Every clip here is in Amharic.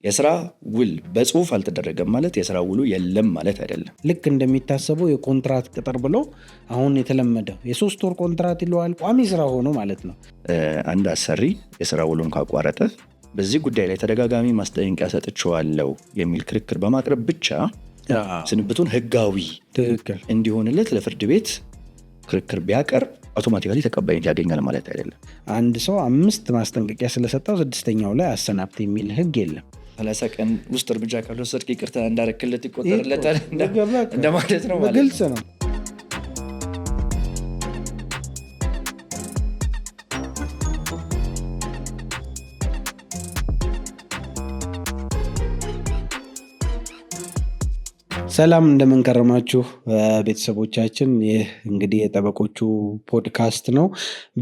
የስራ ውል በጽሁፍ አልተደረገም ማለት የስራ ውሉ የለም ማለት አይደለም። ልክ እንደሚታሰበው የኮንትራት ቅጥር ብሎ አሁን የተለመደው የ3 ወር ኮንትራት ይለዋል ቋሚ ስራ ሆኖ ማለት ነው። አንድ አሰሪ የስራ ውሉን ካቋረጠ በዚህ ጉዳይ ላይ ተደጋጋሚ ማስጠንቀቂያ ሰጥቼዋለሁ የሚል ክርክር በማቅረብ ብቻ ስንብቱን ህጋዊ እንዲሆንለት ለፍርድ ቤት ክርክር ቢያቀርብ አውቶማቲካሊ ተቀባይነት ያገኛል ማለት አይደለም። አንድ ሰው 5 ማስጠንቀቂያ ስለሰጠው 6ኛው ላይ አሰናብት የሚል ህግ የለም። 30 ቀን ውስጥ እርምጃ ካልወሰድክ ይቅርታ እንዳረክለት ይቆጠርለታል እንደማለት ነው። በግልጽ ነው። ሰላም እንደምንከረማችሁ ቤተሰቦቻችን። ይህ እንግዲህ የጠበቆቹ ፖድካስት ነው።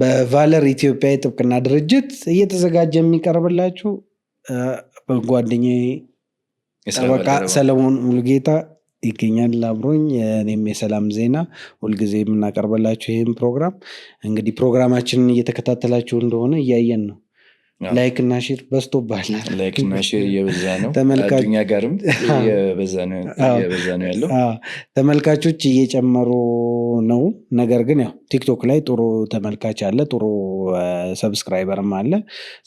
በቫለር ኢትዮጵያ የጥብቅና ድርጅት እየተዘጋጀ የሚቀርብላችሁ በጓደኛዬ ጠበቃ ሰለሞን ሙሉጌታ ይገኛል አብሮኝ። እኔም የሰላም ዜና ሁልጊዜ የምናቀርብላችሁ ይህም ፕሮግራም እንግዲህ ፕሮግራማችንን እየተከታተላችሁ እንደሆነ እያየን ነው። ላይክ እና ሼር በዝቶብሃል። ላይክ እና ሼር እየበዛ ነው። አዱኛ ጋርም እየበዛ ነው ያለው። ተመልካቾች እየጨመሩ ነው። ነገር ግን ያው ቲክቶክ ላይ ጥሩ ተመልካች አለ፣ ጥሩ ሰብስክራይበርም አለ።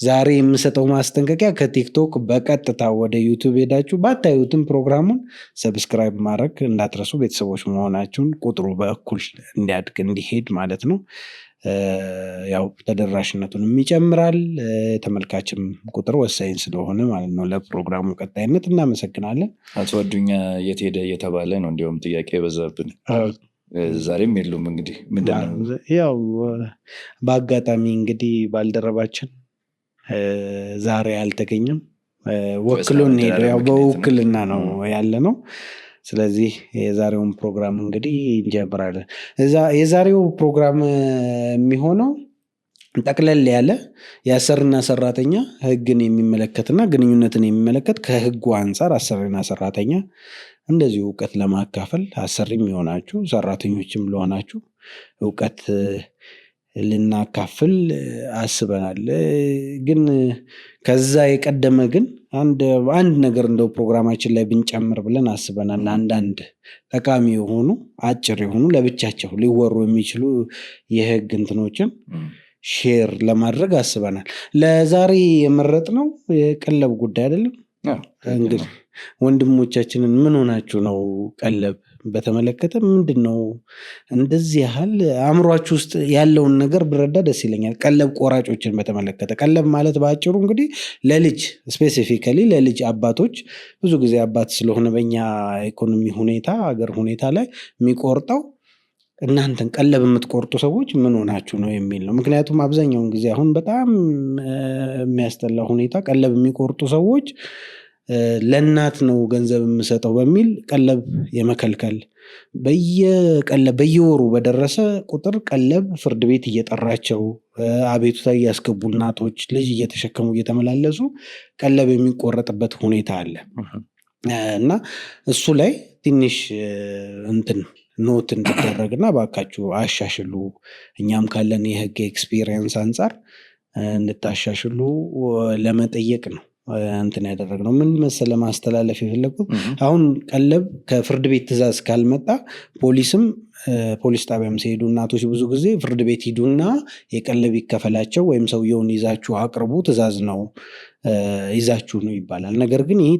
ዛሬ የምሰጠው ማስጠንቀቂያ ከቲክቶክ በቀጥታ ወደ ዩቱብ ሄዳችሁ ባታዩትም ፕሮግራሙን ሰብስክራይብ ማድረግ እንዳትረሱ። ቤተሰቦች መሆናችሁን ቁጥሩ በእኩል እንዲያድግ እንዲሄድ ማለት ነው። ያው ተደራሽነቱንም ይጨምራል። ተመልካችም ቁጥር ወሳኝ ስለሆነ ማለት ነው ለፕሮግራሙ ቀጣይነት። እናመሰግናለን። አቶ አዱኛ የት ሄደ እየተባለ ነው እንዲሁም ጥያቄ የበዛብን። ዛሬም የሉም። እንግዲህ ምንድነው ያው በአጋጣሚ እንግዲህ ባልደረባችን ዛሬ አልተገኘም። ወክሎን ሄደ። ያው በውክልና ነው ያለ ነው። ስለዚህ የዛሬውን ፕሮግራም እንግዲህ እንጀምራለን። የዛሬው ፕሮግራም የሚሆነው ጠቅለል ያለ የአሰሪና ሰራተኛ ህግን የሚመለከትና ግንኙነትን የሚመለከት ከህጉ አንጻር አሰሪና ሰራተኛ እንደዚሁ እውቀት ለማካፈል አሰሪም የሆናችሁ ሰራተኞችም ለሆናችሁ እውቀት ልናካፍል አስበናል። ግን ከዛ የቀደመ ግን አንድ ነገር እንደው ፕሮግራማችን ላይ ብንጨምር ብለን አስበናል። አንዳንድ ጠቃሚ የሆኑ አጭር የሆኑ ለብቻቸው ሊወሩ የሚችሉ የህግ እንትኖችን ሼር ለማድረግ አስበናል። ለዛሬ የመረጥነው የቀለብ ጉዳይ አይደለም። እንግዲህ ወንድሞቻችንን ምን ሆናችሁ ነው ቀለብ በተመለከተ ምንድነው እንደዚህ ያህል አእምሯችሁ ውስጥ ያለውን ነገር ብረዳ ደስ ይለኛል። ቀለብ ቆራጮችን በተመለከተ ቀለብ ማለት በአጭሩ እንግዲህ ለልጅ ስፔሲፊካሊ ለልጅ አባቶች ብዙ ጊዜ አባት ስለሆነ በእኛ ኢኮኖሚ ሁኔታ ሀገር ሁኔታ ላይ የሚቆርጠው እናንተን ቀለብ የምትቆርጡ ሰዎች ምን ሆናችሁ ነው የሚል ነው። ምክንያቱም አብዛኛውን ጊዜ አሁን በጣም የሚያስጠላ ሁኔታ ቀለብ የሚቆርጡ ሰዎች ለእናት ነው ገንዘብ የምሰጠው በሚል ቀለብ የመከልከል በየወሩ በደረሰ ቁጥር ቀለብ ፍርድ ቤት እየጠራቸው አቤቱታ እያስገቡ እናቶች ልጅ እየተሸከሙ እየተመላለሱ ቀለብ የሚቆረጥበት ሁኔታ አለ እና እሱ ላይ ትንሽ ኖት እንዲደረግና ባካችሁ አሻሽሉ፣ እኛም ካለን የህግ ኤክስፒሪየንስ አንጻር እንድታሻሽሉ ለመጠየቅ ነው ያደረግነው። ምን መሰለ ማስተላለፍ የፈለኩት አሁን ቀለብ ከፍርድ ቤት ትእዛዝ ካልመጣ ፖሊስ ጣቢያም ሲሄዱ እናቶች ብዙ ጊዜ ፍርድ ቤት ሂዱና የቀለብ ይከፈላቸው ወይም ሰውየውን ይዛችሁ አቅርቡ ትእዛዝ ነው ይዛችሁ ነው ይባላል። ነገር ግን ይህ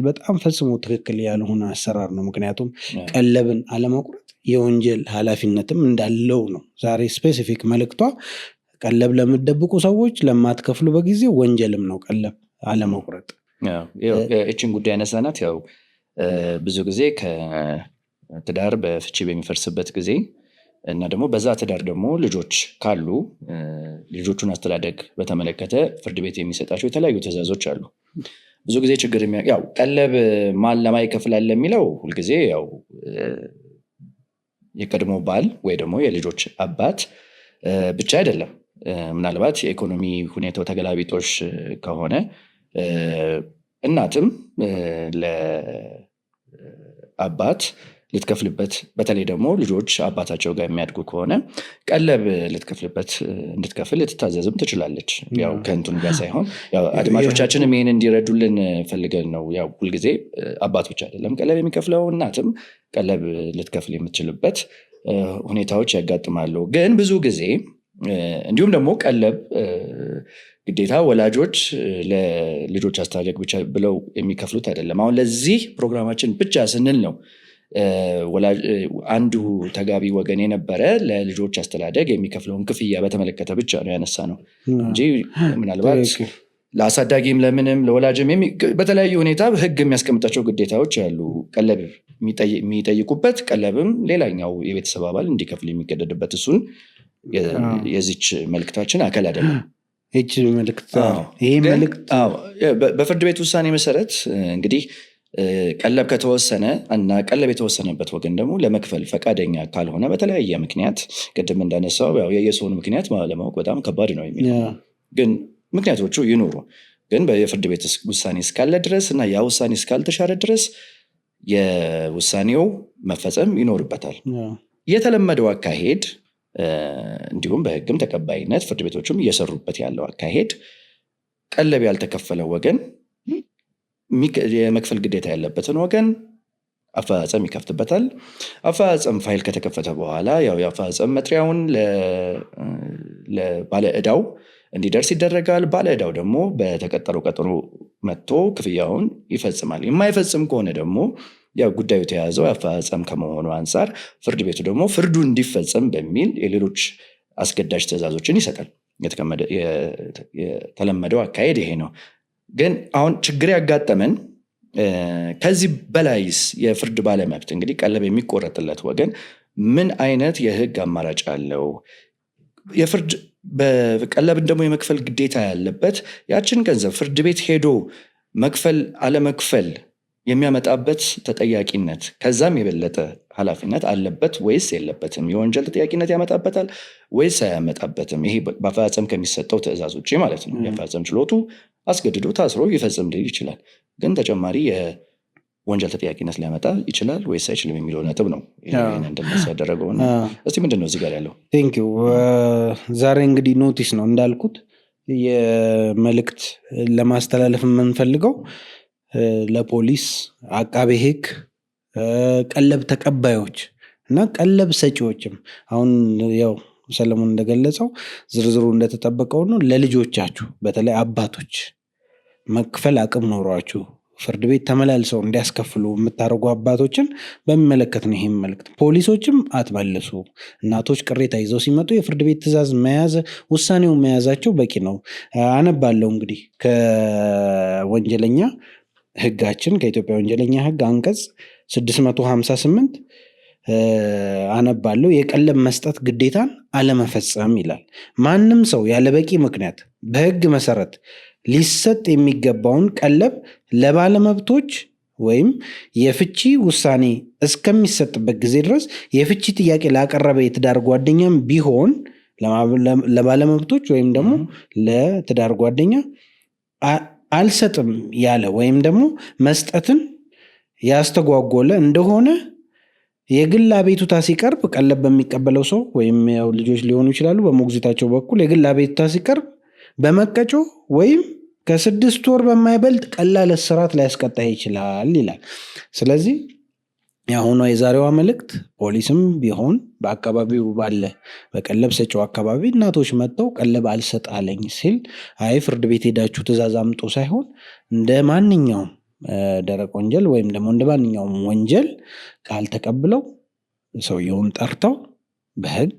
በጣም ፈጽሞ ትክክል ያልሆነ አሰራር ነው። ምክንያቱም ቀለብን አለመቁረጥ የወንጀል ኃላፊነትም እንዳለው ነው። ዛሬ ስፔሲፊክ መልእክቷ ቀለብ ለምትደብቁ ሰዎች ለማትከፍሉ በጊዜ ወንጀልም ነው ቀለብ አለመቁረጥ። እችን ጉዳይ ያነሳናት ያው ብዙ ጊዜ ከትዳር በፍቺ በሚፈርስበት ጊዜ እና ደግሞ በዛ ትዳር ደግሞ ልጆች ካሉ ልጆቹን አስተዳደግ በተመለከተ ፍርድ ቤት የሚሰጣቸው የተለያዩ ትዕዛዞች አሉ። ብዙ ጊዜ ችግር ያው ቀለብ ማን ለማ ይከፍላል የሚለው ሁልጊዜ ያው የቀድሞ ባል ወይ ደግሞ የልጆች አባት ብቻ አይደለም። ምናልባት የኢኮኖሚ ሁኔታው ተገላቢጦሽ ከሆነ እናትም ለአባት ልትከፍልበት፣ በተለይ ደግሞ ልጆች አባታቸው ጋር የሚያድጉ ከሆነ ቀለብ ልትከፍልበት እንድትከፍል ልትታዘዝም ትችላለች። ያው ከእንቱን ጋር ሳይሆን ያው አድማጮቻችንም ይህን እንዲረዱልን ፈልገን ነው። ያው ሁልጊዜ አባት ብቻ አይደለም ቀለብ የሚከፍለው፣ እናትም ቀለብ ልትከፍል የምትችልበት ሁኔታዎች ያጋጥማሉ። ግን ብዙ ጊዜ እንዲሁም ደግሞ ቀለብ ግዴታ ወላጆች ለልጆች አስተዳደግ ብቻ ብለው የሚከፍሉት አይደለም። አሁን ለዚህ ፕሮግራማችን ብቻ ስንል ነው አንዱ ተጋቢ ወገን የነበረ ለልጆች አስተዳደግ የሚከፍለውን ክፍያ በተመለከተ ብቻ ነው ያነሳ ነው እንጂ ምናልባት ለአሳዳጊም ለምንም ለወላጅም በተለያዩ ሁኔታ ህግ የሚያስቀምጣቸው ግዴታዎች አሉ። ቀለብ የሚጠይቁበት፣ ቀለብም ሌላኛው የቤተሰብ አባል እንዲከፍል የሚገደድበት፣ እሱን የዚች መልእክታችን አካል አይደለም። በፍርድ ቤት ውሳኔ መሰረት እንግዲህ ቀለብ ከተወሰነ እና ቀለብ የተወሰነበት ወገን ደግሞ ለመክፈል ፈቃደኛ ካልሆነ በተለያየ ምክንያት፣ ቅድም እንዳነሳው የየሰውን ምክንያት ለማወቅ በጣም ከባድ ነው የሚለው ግን ምክንያቶቹ ይኑሩ፣ ግን የፍርድ ቤት ውሳኔ እስካለ ድረስ እና ያ ውሳኔ እስካልተሻረ ድረስ የውሳኔው መፈጸም ይኖርበታል። የተለመደው አካሄድ እንዲሁም በህግም ተቀባይነት ፍርድ ቤቶችም እየሰሩበት ያለው አካሄድ ቀለብ ያልተከፈለው ወገን የመክፈል ግዴታ ያለበትን ወገን አፈጻጸም ይከፍትበታል። አፈጻጸም ፋይል ከተከፈተ በኋላ ያው የአፈጻጸም መጥሪያውን ለባለ ዕዳው እንዲደርስ ይደረጋል። ባለ ዕዳው ደግሞ በተቀጠረው ቀጠሮ መጥቶ ክፍያውን ይፈጽማል። የማይፈጽም ከሆነ ደግሞ ያው ጉዳዩ የተያዘው አፈጻጸም ከመሆኑ አንፃር ፍርድ ቤቱ ደግሞ ፍርዱ እንዲፈጸም በሚል የሌሎች አስገዳጅ ትዕዛዞችን ይሰጣል። የተለመደው አካሄድ ይሄ ነው። ግን አሁን ችግር ያጋጠመን ከዚህ በላይስ የፍርድ ባለመብት እንግዲህ ቀለብ የሚቆረጥለት ወገን ምን አይነት የህግ አማራጭ አለው? የፍርድ በቀለብን ደግሞ የመክፈል ግዴታ ያለበት ያችን ገንዘብ ፍርድ ቤት ሄዶ መክፈል አለመክፈል የሚያመጣበት ተጠያቂነት ከዛም የበለጠ ኃላፊነት አለበት ወይስ የለበትም? የወንጀል ተጠያቂነት ያመጣበታል ወይስ አያመጣበትም? ይሄ በአፈጻጸም ከሚሰጠው ትዕዛዝ ውጪ ማለት ነው። የአፈጻጸም ችሎቱ አስገድዶ ታስሮ ይፈጽም ሊል ይችላል። ግን ተጨማሪ የወንጀል ተጠያቂነት ሊያመጣ ይችላል ወይስ አይችልም የሚለው ነጥብ ነው እንደነሱ ያደረገው። እስቲ ምንድን ነው እዚህ ጋር ያለው? ቴንኪው። ዛሬ እንግዲህ ኖቲስ ነው እንዳልኩት የመልእክት ለማስተላለፍ የምንፈልገው ለፖሊስ፣ አቃቤ ህግ፣ ቀለብ ተቀባዮች እና ቀለብ ሰጪዎችም አሁን ያው ሰለሞን እንደገለጸው ዝርዝሩ እንደተጠበቀው ነው። ለልጆቻችሁ በተለይ አባቶች መክፈል አቅም ኖሯችሁ ፍርድ ቤት ተመላልሰው እንዲያስከፍሉ የምታደርጉ አባቶችን በሚመለከት ነው ይህም መልእክት። ፖሊሶችም አትመልሱ። እናቶች ቅሬታ ይዘው ሲመጡ የፍርድ ቤት ትዕዛዝ ውሳኔው መያዛቸው በቂ ነው። አነባለው እንግዲህ ከወንጀለኛ ህጋችን ከኢትዮጵያ ወንጀለኛ ህግ አንቀጽ 658 አነባለው። የቀለብ መስጠት ግዴታን አለመፈጸም ይላል። ማንም ሰው ያለበቂ ምክንያት በህግ መሰረት ሊሰጥ የሚገባውን ቀለብ ለባለመብቶች ወይም የፍቺ ውሳኔ እስከሚሰጥበት ጊዜ ድረስ የፍቺ ጥያቄ ላቀረበ የትዳር ጓደኛም ቢሆን ለባለመብቶች ወይም ደግሞ ለትዳር ጓደኛ አልሰጥም ያለ ወይም ደግሞ መስጠትን ያስተጓጎለ እንደሆነ የግል አቤቱታ ሲቀርብ ቀለብ በሚቀበለው ሰው ወይም ያው ልጆች ሊሆኑ ይችላሉ በሞግዚታቸው በኩል የግል አቤቱታ ሲቀርብ በመቀጮ ወይም ከ6 ወር በማይበልጥ ቀላል እስራት ሊያስቀጣ ይችላል ይላል። ስለዚህ የአሁኗ የዛሬዋ መልእክት ፖሊስም ቢሆን በአካባቢው ባለ በቀለብ ሰጪው አካባቢ እናቶች መጥተው ቀለብ አልሰጥ አለኝ ሲል አይ ፍርድ ቤት ሄዳችሁ ትዕዛዝ አምጡ ሳይሆን እንደ ማንኛውም ደረቅ ወንጀል ወይም ደግሞ እንደ ማንኛውም ወንጀል ቃል ተቀብለው ሰውየውን ጠርተው በህግ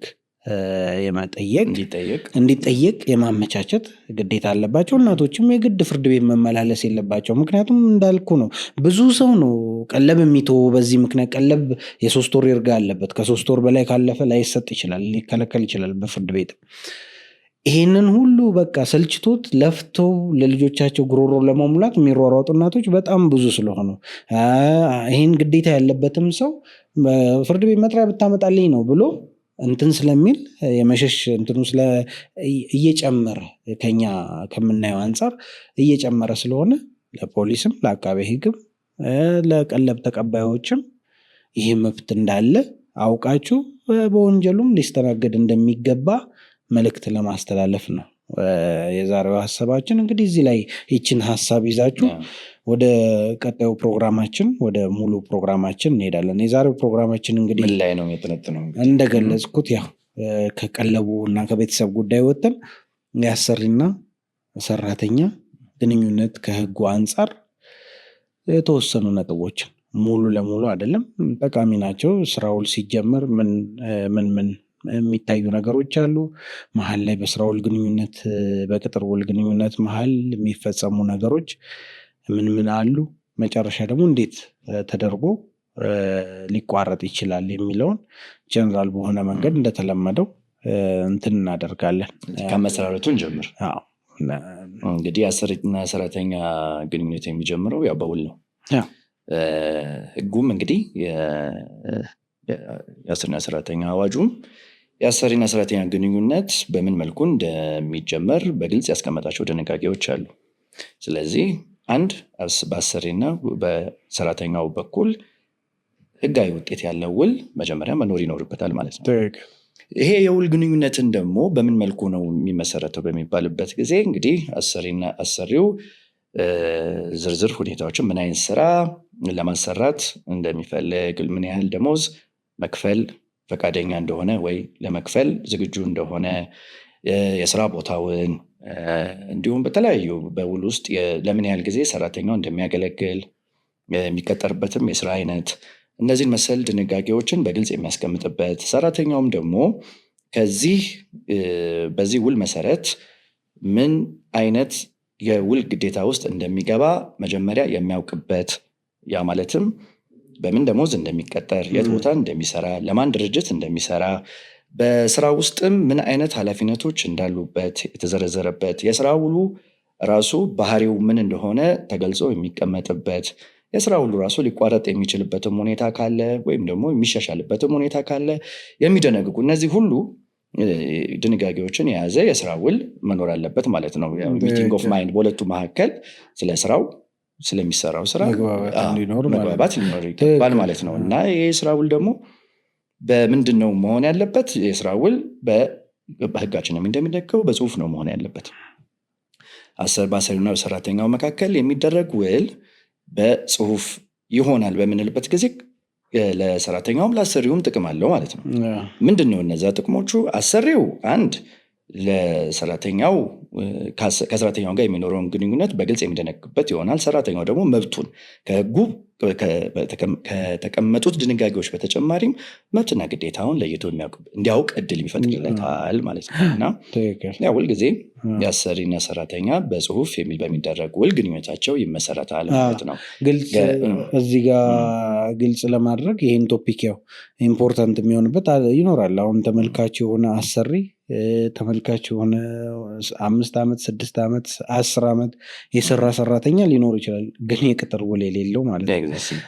እንዲጠየቅ የማመቻቸት ግዴታ አለባቸው። እናቶችም የግድ ፍርድ ቤት መመላለስ የለባቸው። ምክንያቱም እንዳልኩ ነው ብዙ ሰው ነው ቀለብ የሚተወው በዚህ ምክንያት። ቀለብ የ3 ወር ይርጋ አለበት። ከ3 ወር በላይ ካለፈ ላይሰጥ ይችላል፣ ሊከለከል ይችላል በፍርድ ቤት። ይህንን ሁሉ በቃ ሰልችቶት ለፍተው ለልጆቻቸው ጉሮሮ ለመሙላት የሚሯሯጡ እናቶች በጣም ብዙ ስለሆኑ ይህን ግዴታ ያለበትም ሰው ፍርድ ቤት መጥሪያ ብታመጣልኝ ነው ብሎ እንትን ስለሚል የመሸሽ እንትኑ እየጨመረ ከኛ ከምናየው አንጻር እየጨመረ ስለሆነ ለፖሊስም ለአቃቤ ህግም ለቀለብ ተቀባዮችም ይሄ መብት እንዳለ አውቃችሁ በወንጀሉም ሊስተናገድ እንደሚገባ መልእክት ለማስተላለፍ ነው የዛሬው ሀሳባችን። እንግዲህ እዚህ ላይ ይችን ሀሳብ ይዛችሁ ወደ ቀጣዩ ፕሮግራማችን ወደ ሙሉ ፕሮግራማችን እንሄዳለን። የዛሬው ፕሮግራማችን እንግዲህ ምን ላይ ነው የተነጠነው? እንደገለጽኩት ያው ከቀለቡ እና ከቤተሰብ ጉዳይ ወጥተን የአሰሪና ሰራተኛ ግንኙነት ከህጉ አንጻር የተወሰኑ ነጥቦችን ሙሉ ለሙሉ አይደለም ጠቃሚ ናቸው። ስራ ውል ሲጀመር ምን የሚታዩ ነገሮች አሉ፣ መሀል ላይ በስራ ውል ግንኙነት በቅጥር ውል ግንኙነት መሀል የሚፈጸሙ ነገሮች ምን አሉ፣ መጨረሻ ደግሞ እንዴት ተደርጎ ሊቋረጥ ይችላል የሚለውን ጀነራል በሆነ መንገድ እንደተለመደው እንትን እናደርጋለን። ከመሰረቱን ጀምር። እንግዲህ አሰሪና ሰራተኛ ግንኙነት የሚጀምረው ያው በውል ነው። ህጉም እንግዲህ የአሰሪና ሰራተኛ አዋጁም የአሰሪና ሰራተኛ ግንኙነት በምን መልኩ እንደሚጀመር በግልጽ ያስቀመጣቸው ድንጋጌዎች አሉ። ስለዚህ አንድ በአሰሪና በሰራተኛው በኩል ህጋዊ ውጤት ያለው ውል መጀመሪያ መኖር ይኖርበታል ማለት ነው። ይሄ የውል ግንኙነትን ደግሞ በምን መልኩ ነው የሚመሰረተው በሚባልበት ጊዜ እንግዲህ አሰሪው ዝርዝር ሁኔታዎችን ምን አይነት ስራ ለማሰራት እንደሚፈልግ፣ ምን ያህል ደሞዝ መክፈል ፈቃደኛ እንደሆነ ወይ ለመክፈል ዝግጁ እንደሆነ፣ የስራ ቦታውን እንዲሁም በተለያዩ በውል ውስጥ ለምን ያህል ጊዜ ሰራተኛው እንደሚያገለግል፣ የሚቀጠርበትም የስራ አይነት፣ እነዚህን መሰል ድንጋጌዎችን በግልጽ የሚያስቀምጥበት፣ ሰራተኛውም ደግሞ በዚህ ውል መሰረት ምን አይነት የውል ግዴታ ውስጥ እንደሚገባ መጀመሪያ የሚያውቅበት፣ ያ ማለትም በምን ደሞዝ እንደሚቀጠር፣ የት ቦታ እንደሚሰራ፣ ለማን ድርጅት እንደሚሰራ፣ በስራ ውስጥም ምን አይነት ኃላፊነቶች እንዳሉበት የተዘረዘረበት፣ የስራ ውሉ ራሱ ባህሪው ምን እንደሆነ ተገልጾ የሚቀመጥበት፣ የስራ ውሉ ራሱ ሊቋረጥ የሚችልበትም ሁኔታ ካለ ወይም ደግሞ የሚሻሻልበትም ሁኔታ ካለ የሚደነግጉ እነዚህ ሁሉ ድንጋጌዎችን የያዘ የስራ ውል መኖር አለበት ማለት ነው። ሚቲንግ ኦፍ ማይንድ በሁለቱ መካከል ስለ ስራው ስለሚሰራው ስራ መግባባት ሊኖር ይገባል ማለት ነው። እና ይህ የስራ ውል ደግሞ በምንድን ነው መሆን ያለበት? የስራ ውል በህጋችንም እንደሚደነገገው በጽሁፍ ነው መሆን ያለበት። በአሰሪና በሰራተኛው መካከል የሚደረግ ውል በጽሁፍ ይሆናል በምንልበት ጊዜ ለሰራተኛውም ለአሰሪውም ጥቅም አለው ማለት ነው። ምንድን ነው እነዛ ጥቅሞቹ? አሰሪው አንድ ለሰራተኛው ከሰራተኛው ጋር የሚኖረውን ግንኙነት በግልጽ የሚደነግግበት ይሆናል። ሰራተኛው ደግሞ መብቱን ከህጉ ከተቀመጡት ድንጋጌዎች በተጨማሪም መብትና ግዴታውን ለይቶ እንዲያውቅ እድል ይፈጥርለታል ማለት ነው። እና ያ ውል ጊዜ የአሰሪና ሰራተኛ በጽሁፍ በሚደረግ ውል ግንኙነታቸው ይመሰረታል ማለት ነው። እዚህ ጋር ግልጽ ለማድረግ ይህን ቶፒክ ያው ኢምፖርታንት የሚሆንበት ይኖራል። አሁን ተመልካች የሆነ አሰሪ ተመልካች የሆነ 5 ዓመት 6 ዓመት 10 ዓመት የሰራ ሰራተኛ ሊኖር ይችላል፣ ግን የቅጥር ውል የሌለው ማለት ነው።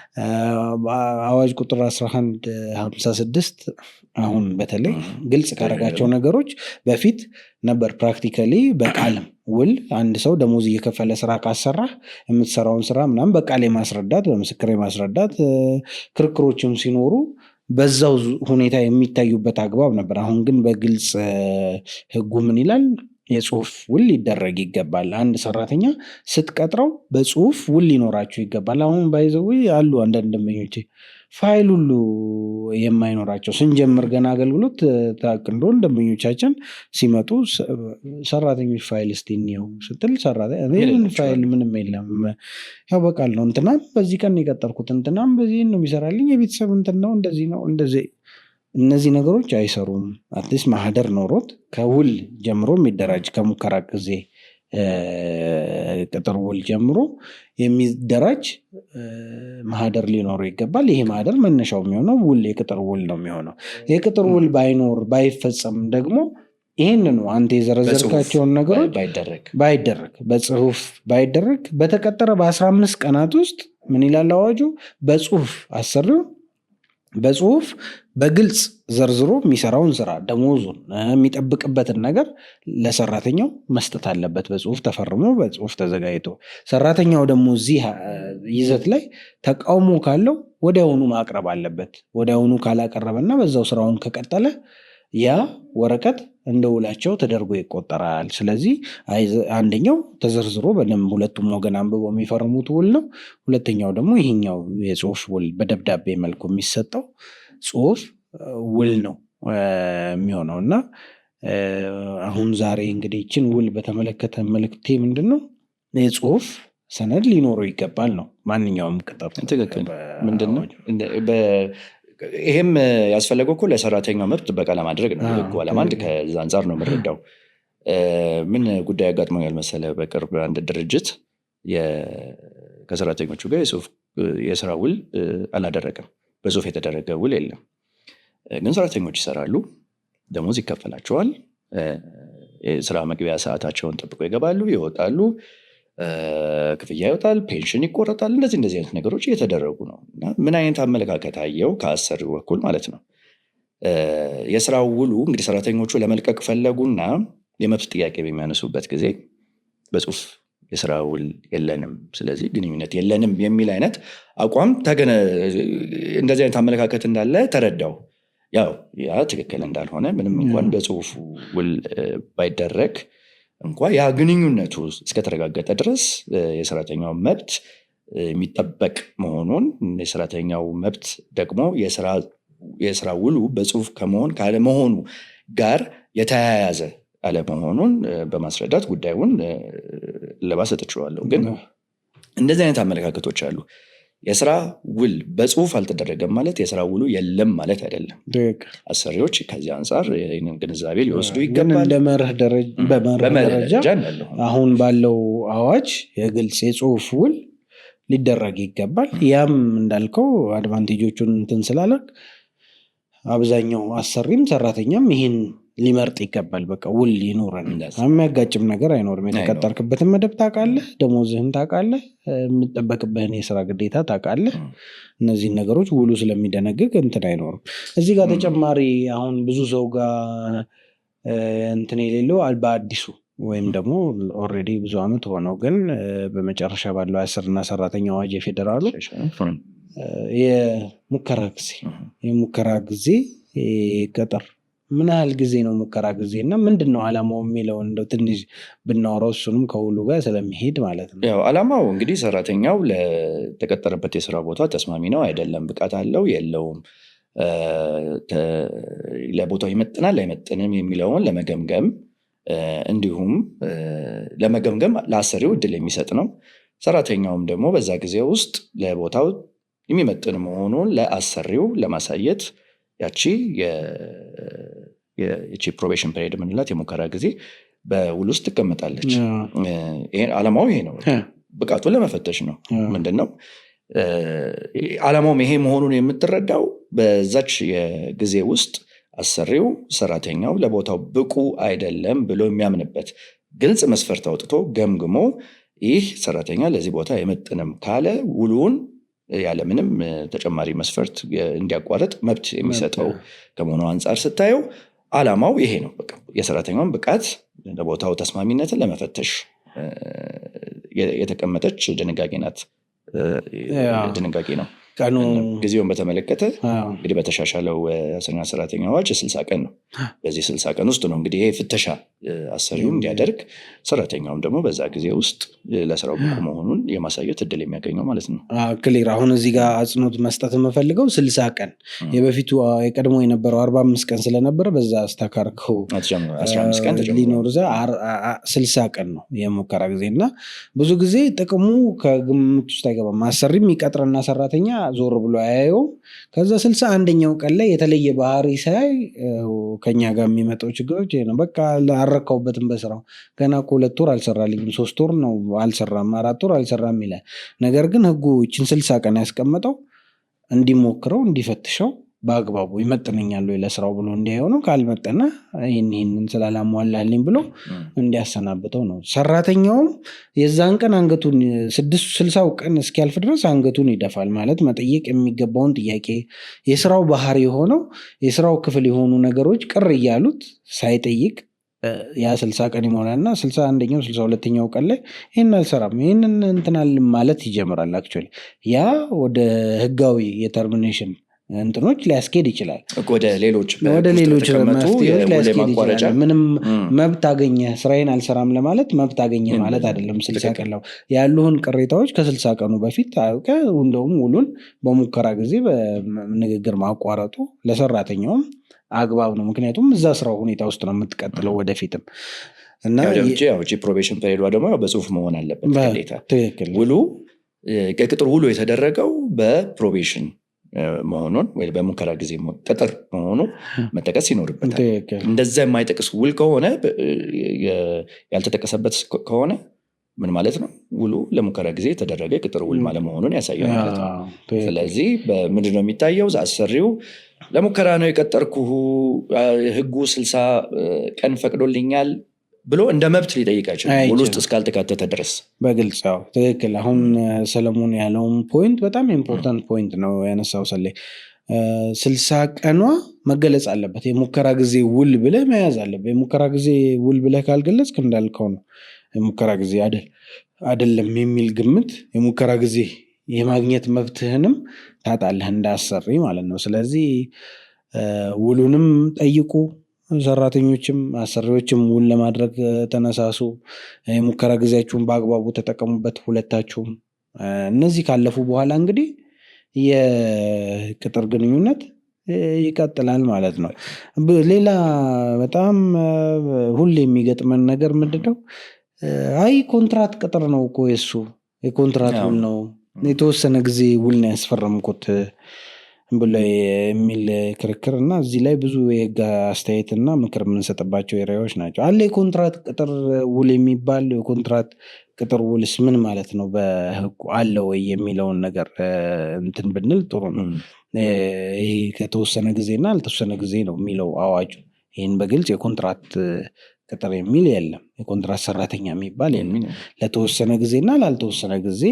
አዋጅ ቁጥር 1156 አሁን በተለይ ግልጽ ካደረጋቸው ነገሮች በፊት ነበር ፕራክቲካሊ በቃልም ውል አንድ ሰው ደሞዝ እየከፈለ ስራ ካሰራ የምትሰራውን ስራ ምናምን በቃል የማስረዳት በምስክር የማስረዳት ክርክሮችም ሲኖሩ በዛው ሁኔታ የሚታዩበት አግባብ ነበር። አሁን ግን በግልጽ ህጉ ምን ይላል? የጽሁፍ ውል ሊደረግ ይገባል። አንድ ሰራተኛ ስትቀጥረው በጽሁፍ ውል ሊኖራቸው ይገባል። አሁን ባይዘው አሉ አንዳንድ ደንበኞች ፋይል ሁሉ የማይኖራቸው ስንጀምር ገና አገልግሎት ታቅንዶ ደንበኞቻችን ሲመጡ ሰራተኞች ፋይል እስቲ እንየው ስትል ፋይል ምንም የለም ያው በቃል ነው እንትናም በዚህ ቀን የቀጠርኩት እንትናም በዚህ ነው የሚሰራልኝ የቤተሰብ እንትን ነው እንደዚህ ነው እንደዚህ። እነዚህ ነገሮች አይሰሩም። አትሊስት ማህደር ኖሮት ከውል ጀምሮ የሚደራጅ ከሙከራ ጊዜ ቅጥር ውል ጀምሮ የሚደራጅ ማህደር ሊኖሩ ይገባል። ይሄ ማህደር መነሻው የሚሆነው ውል የቅጥር ውል ነው የሚሆነው። የቅጥር ውል ባይፈጸም ደግሞ ይህንኑ አንተ የዘረዘርካቸውን ነገሮች ባይደረግ በጽሁፍ ባይደረግ በተቀጠረ በ15 ቀናት ውስጥ ምን ይላል አዋጁ? በጽሁፍ አሰሪው በጽሁፍ በግልጽ ዘርዝሮ የሚሰራውን ስራ ደሞዙን የሚጠብቅበትን ነገር ለሰራተኛው መስጠት አለበት። በጽሁፍ ተፈርሞ በጽሁፍ ተዘጋጅቶ ሰራተኛው ደግሞ እዚህ ይዘት ላይ ተቃውሞ ካለው ወዲያውኑ ማቅረብ አለበት። ወዲያውኑ ካላቀረበና በዛው ስራውን ከቀጠለ ያ ወረቀት እንደ ውላቸው ተደርጎ ይቆጠራል። ስለዚህ አንደኛው ተዘርዝሮ በደንብ ሁለቱም ወገን አንብበው የሚፈርሙት ውል ነው። ሁለተኛው ደግሞ ይሄኛው የጽሁፍ ውል በደብዳቤ መልኩ የሚሰጠው ጽሁፍ ውል ነው የሚሆነው። እና አሁን ዛሬ እንግዲህ ይችን ውል በተመለከተ መልእክቴ ምንድን ነው? የጽሁፍ ሰነድ ሊኖረው ይገባል ነው ማንኛውም ቅጥር። ትክክል። ምንድን ነው ይሄም ያስፈለገው እኮ ለሰራተኛው መብት ጥበቃ ለማድረግ ነው። ህጉ ዓላማ አንድ ከዛ አንጻር ነው የምንረዳው። ምን ጉዳይ አጋጥሞኛል መሰለ፣ በቅርብ አንድ ድርጅት ከሰራተኞቹ ጋር የስራ ውል አላደረገም። በጽሁፍ የተደረገ ውል የለም። ግን ሰራተኞች ይሰራሉ፣ ደሞዝ ይከፈላቸዋል፣ የስራ መግቢያ ሰዓታቸውን ጠብቆ ይገባሉ፣ ይወጣሉ፣ ክፍያ ይወጣል፣ ፔንሽን ይቆረጣል። እንደዚህ አይነት ነገሮች እየተደረጉ ነው። እና ምን አይነት አመለካከት አየው ከአሰሪው በኩል ማለት ነው። የስራ ውሉ እንግዲህ ሰራተኞቹ ለመልቀቅ ፈለጉና የመብት ጥያቄ በሚያነሱበት ጊዜ በጽሁፍ የስራ ውል የለንም፣ ስለዚህ ግንኙነት የለንም የሚል አይነት አቋም እንደዚህ አይነት አመለካከት እንዳለ ተረዳው። ያው ያ ትክክል እንዳልሆነ ምንም እንኳን በጽሁፍ ውል ባይደረግ እንኳ ያ ግንኙነቱ እስከተረጋገጠ ድረስ የሰራተኛው መብት የሚጠበቅ መሆኑን፣ የሰራተኛው መብት ደግሞ የስራ ውሉ በጽሁፍ ከመሆን ካለመሆኑ ጋር የተያያዘ አለመሆኑን በማስረዳት ጉዳዩን ለማሰጥ እችላለሁ። ግን እንደዚህ አይነት አመለካከቶች አሉ። የስራ ውል በጽሁፍ አልተደረገም ማለት የስራ ውሉ የለም ማለት አይደለም። አሰሪዎች ከዚህ አንጻር ይህንን ግንዛቤ ሊወስዱ ይገባል። እንደ መርህ ደረጃ አሁን ባለው አዋጅ የግልጽ የጽሁፍ ውል ሊደረግ ይገባል። ያም እንዳልከው አድቫንቴጆቹን እንትን ስላለን አብዛኛው አሰሪም ሰራተኛም ይህን ሊመርጥ ይገባል። በቃ ውል ይኖረን፣ የሚያጋጭም ነገር አይኖርም። የተቀጠርክበትን መደብ ታውቃለህ፣ ደሞዝህን ታውቃለህ፣ የሚጠበቅብህን የስራ ግዴታ ታውቃለህ። እነዚህን ነገሮች ውሉ ስለሚደነግግ እንትን አይኖርም። እዚህ ጋር ተጨማሪ አሁን ብዙ ሰው ጋር እንትን የሌለው በአዲሱ ወይም ደግሞ ኦልሬዲ ብዙ ዓመት ሆነው ግን በመጨረሻ ባለው አስርና ሰራተኛ አዋጅ የፌዴራሉ የሙከራ ጊዜ ቅጥር ምን ያህል ጊዜ ነው ሙከራ ጊዜ እና ምንድን ነው ዓላማው የሚለው እንደው ትንሽ ብናወራው እሱንም ከሁሉ ጋር ስለሚሄድ ማለት ነው። ያው ዓላማው እንግዲህ ሰራተኛው ለተቀጠረበት የስራ ቦታ ተስማሚ ነው አይደለም፣ ብቃት አለው የለውም፣ ለቦታው ይመጥናል አይመጥንም የሚለውን ለመገምገም እንዲሁም ለመገምገም ለአሰሪው እድል የሚሰጥ ነው። ሰራተኛውም ደግሞ በዛ ጊዜ ውስጥ ለቦታው የሚመጥን መሆኑን ለአሰሪው ለማሳየት ያቺ ፕሮቤሽን ፔሪድ የምንላት የሙከራ ጊዜ በውል ውስጥ ትቀመጣለች። ዓላማው ይሄ ነው፣ ብቃቱን ለመፈተሽ ነው። ምንድን ነው ዓላማውም ይሄ መሆኑን የምትረዳው በዛች የጊዜ ውስጥ አሰሪው ሰራተኛው ለቦታው ብቁ አይደለም ብሎ የሚያምንበት ግልጽ መስፈርት አውጥቶ ገምግሞ ይህ ሰራተኛ ለዚህ ቦታ አይመጥንም ካለ ውሉን ያለምንም ተጨማሪ መስፈርት እንዲያቋርጥ መብት የሚሰጠው ከመሆኑ አንጻር ስታየው ዓላማው ይሄ ነው። በቃ የሰራተኛውን ብቃት ለቦታው ተስማሚነትን ለመፈተሽ የተቀመጠች ድንጋጌ ናት። ድንጋጌ ነው። ጊዜውን በተመለከተ እንግዲህ በተሻሻለው አስርና ሰራተኛ አዋጅ 60 ቀን ነው። በዚህ 60 ቀን ውስጥ ነው እንግዲህ ይሄ ፍተሻ አሰሪው እንዲያደርግ፣ ሰራተኛውም ደግሞ በዛ ጊዜ ውስጥ ለስራው ብቁ መሆኑን የማሳየት እድል የሚያገኘው ማለት ነው። ክሊር። አሁን እዚህ ጋር አጽንኦት መስጠት የምፈልገው 60 ቀን የበፊቱ የቀድሞ የነበረው 45 ቀን ስለነበረ በዛ አስተካርከው 15 ቀን ሊኖር 60 ቀን ነው የሙከራ ጊዜ እና ብዙ ጊዜ ጥቅሙ ከግምት ውስጥ አይገባም። አሰሪም ይቀጥርና ሰራተኛ ዞር ብሎ አያየውም። ከዛ 61ኛው ቀን ላይ የተለየ ባህሪ ሳይ ከኛ ጋር የሚመጣው ችግሮች ይሄ ነው። በቃ አልረካውበትም በስራው ገና እኮ 2 ወር አልሰራልኝም፣ 3 ወር ነው አልሰራም፣ 4 ወር አልሰራም ይላል። ነገር ግን ህጉ ይችን 60 ቀን ያስቀመጠው እንዲሞክረው እንዲፈትሸው በአግባቡ ይመጥነኛል ወይ ለስራው ብሎ እንዲያየው ነው። ካልመጠነ ይህንን ስላላሟላልኝ ብሎ እንዲያሰናብተው ነው። ሰራተኛውም የዛን ቀን አንገቱን 60 ቀን እስኪያልፍ ድረስ አንገቱን ይደፋል። ማለት መጠየቅ የሚገባውን ጥያቄ የስራው ባህሪ የሆነው የስራው ክፍል የሆኑ ነገሮች ቅር እያሉት ሳይጠይቅ ያ 60 ቀን ይሞላልና 61ኛው 62ኛው ቀን ላይ ይህን አልሰራም ይህንን እንትናል ማለት ይጀምራል። አክቹዋሊ ያ ወደ ህጋዊ የተርሚኔሽን እንትኖች ሊያስኬድ ይችላል። ወደ ሌሎች መፍትሄዎች ሊያስኬድ ይችላል። ምንም መብት አገኘ ስራዬን አልሰራም ለማለት መብት አገኘ ማለት አይደለም። 60 ቀን ያሉህን ቅሬታዎች ከ60 ቀኑ በፊት አውቀህ እንደውም ውሉን በሙከራ ጊዜ በንግግር ማቋረጡ ለሰራተኛውም አግባብ ነው። ምክንያቱም እዛ ስራው ሁኔታ ውስጥ ነው የምትቀጥለው ወደፊትም እና ፕሮቤሽን ፔሪዷ ደግሞ በጽሁፍ መሆን አለበት ግዴታ። ውሉ የቅጥር ውሉ የተደረገው በፕሮቤሽን መሆኑን ወይ በሙከራ ጊዜ ቅጥር መሆኑ መጠቀስ ይኖርበታል። እንደዛ የማይጠቅስ ውል ከሆነ ያልተጠቀሰበት ከሆነ ምን ማለት ነው? ውሉ ለሙከራ ጊዜ የተደረገ ቅጥር ውል ማለት መሆኑን ያሳያል ማለት ነው። ስለዚህ በምንድነው የሚታየው? አሰሪው ለሙከራ ነው የቀጠርኩህ ህጉ 60 ቀን ፈቅዶልኛል ብሎ እንደ መብት ሊጠይቅ አይችልም ውል ውስጥ እስካልተካተተ ድረስ በግልጽ። ትክክል። አሁን ሰለሞን ያለውን ፖይንት በጣም ኢምፖርታንት ፖይንት ነው ያነሳው። 60 ቀኗ መገለጽ አለበት። የሙከራ ጊዜ ውል ብለህ መያዝ አለበት። የሙከራ ጊዜ ውል ብለህ ካልገለጽክ እንዳልከው ነው የሙከራ ጊዜ አይደለም የሚል ግምት የሙከራ ጊዜ የማግኘት መብትህንም ታጣለህ እንዳሰሪ ማለት ነው። ስለዚህ ውሉንም ጠይቁ። ሰራተኞችም አሰሪዎችም ውል ለማድረግ ተነሳሱ። የሙከራ ጊዜያችሁን በአግባቡ ተጠቀሙበት ሁለታችሁም። እነዚህ ካለፉ በኋላ እንግዲህ የቅጥር ግንኙነት ይቀጥላል ማለት ነው። ሌላ በጣም ሁሌ የሚገጥመን ነገር ምንድነው? አይ ኮንትራት ቅጥር ነው እኮ የሱ የኮንትራት ውል ነው የተወሰነ ጊዜ ውል ነው ያስፈረምኩት ብሎ የሚል ክርክር እና እዚህ ላይ ብዙ የህግ አስተያየትና ምክር የምንሰጥባቸው ኤሪያዎች ናቸው። አለ የኮንትራት ቅጥር ውል የሚባል የኮንትራት ቅጥር ውልስ ምን ማለት ነው በህጉ አለ ወይ የሚለውን ነገር እንትን ብንል ጥሩ ነው። ይሄ ከተወሰነ ጊዜና አልተወሰነ ጊዜ ነው የሚለው አዋጁ። ይህን በግልጽ የኮንትራት ቅጥር የሚል የለም። የኮንትራት ሰራተኛ የሚባል የለም። ለተወሰነ ጊዜና ላልተወሰነ ጊዜ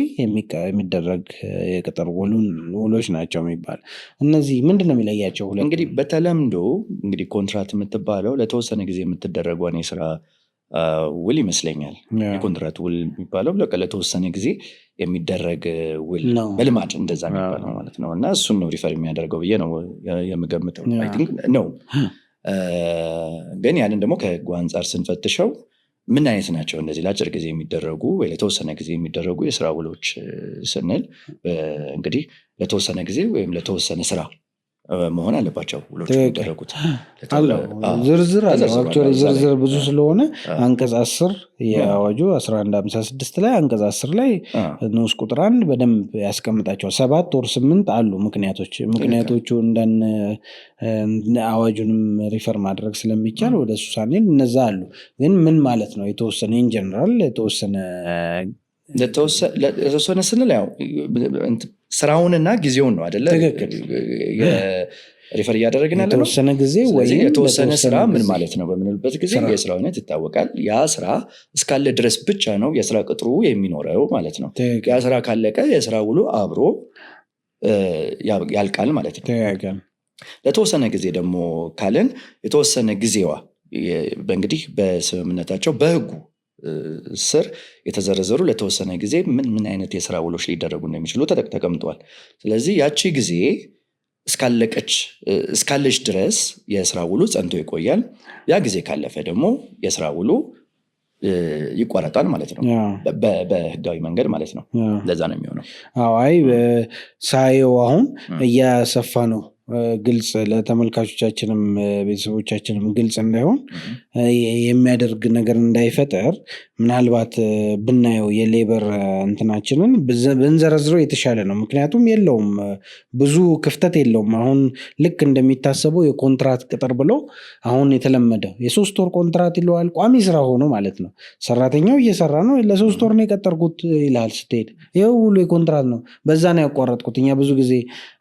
የሚደረግ የቅጥር ውሎች ናቸው የሚባል። እነዚህ ምንድነው የሚለያቸው? እንግዲህ በተለምዶ እንግዲህ ኮንትራት የምትባለው ለተወሰነ ጊዜ የምትደረገውን የስራ ውል ይመስለኛል። የኮንትራት ውል የሚባለው ለተወሰነ ጊዜ የሚደረግ ውል በልማድ እንደዛ የሚባለው ማለት ነው። እና እሱን ነው ሪፈር የሚያደርገው ብዬ ነው የምገምተው ነው። ግን ያንን ደግሞ ከህጉ አንጻር ስንፈትሸው ምን አይነት ናቸው እነዚህ ለአጭር ጊዜ የሚደረጉ ወይ ለተወሰነ ጊዜ የሚደረጉ የስራ ውሎች ስንል እንግዲህ ለተወሰነ ጊዜ ወይም ለተወሰነ ስራ መሆን አለባቸው ውሎች የሚደረጉት። ዝርዝር አለ። ዝርዝር ብዙ ስለሆነ አንቀጽ 10 የአዋጁ 1156 ላይ አንቀጽ 10 ላይ ንዑስ ቁጥር 1 በደንብ ያስቀምጣቸዋል። 7 ወር 8 አሉ ምክንያቶቹ እንደን አዋጁንም ሪፈር ማድረግ ስለሚቻል ወደ እሱ ሳንል እነዛ አሉ። ግን ምን ማለት ነው የተወሰነ ኢንጀነራል ለተወሰነ ስንል ያው ስራውንና ጊዜውን ነው አይደለ? ሪፈር እያደረግን ያለ ነው። የተወሰነ ስራ ምን ማለት ነው በምንልበት ጊዜ የስራው አይነት ይታወቃል። ያ ስራ እስካለ ድረስ ብቻ ነው የስራ ቅጥሩ የሚኖረው ማለት ነው። ያ ስራ ካለቀ የስራ ውሉ አብሮ ያልቃል ማለት ነው። ለተወሰነ ጊዜ ደግሞ ካለን የተወሰነ ጊዜዋ እንግዲህ በስምምነታቸው በህጉ ስር የተዘረዘሩ ለተወሰነ ጊዜ ምን አይነት የስራ ውሎች ሊደረጉ እንደሚችሉ ተቀምጧል። ስለዚህ ያቺ ጊዜ እስካለች ድረስ የስራ ውሉ ጸንቶ ይቆያል። ያ ጊዜ ካለፈ ደግሞ የስራ ውሉ ይቋረጣል ማለት ነው። በህጋዊ መንገድ ማለት ነው። ለዛ ነው የሚሆነው። አይ ሳየው አሁን እያሰፋ ነው። ግልጽ ለተመልካቾቻችንም ቤተሰቦቻችንም ግልጽ እንዳይሆን የሚያደርግ ነገር እንዳይፈጠር ምናልባት ብናየው የሌበር እንትናችንን ብንዘረዝረው የተሻለ ነው። ምክንያቱም የለውም ብዙ ክፍተት የለውም። አሁን ልክ እንደሚታሰበው የኮንትራት ቅጥር ብሎ አሁን የተለመደው የ3 ወር ኮንትራት ይለዋል። ቋሚ ስራ ሆኖ ማለት ነው። ሰራተኛው እየሰራ ነው፣ ለ3 ወር ነው የቀጠርኩት ይልሃል ስትሄድ። ይኸው ሁሉ የኮንትራት ነው፣ በዛ ነው ያቋረጥኩት። እኛ ብዙ ጊዜ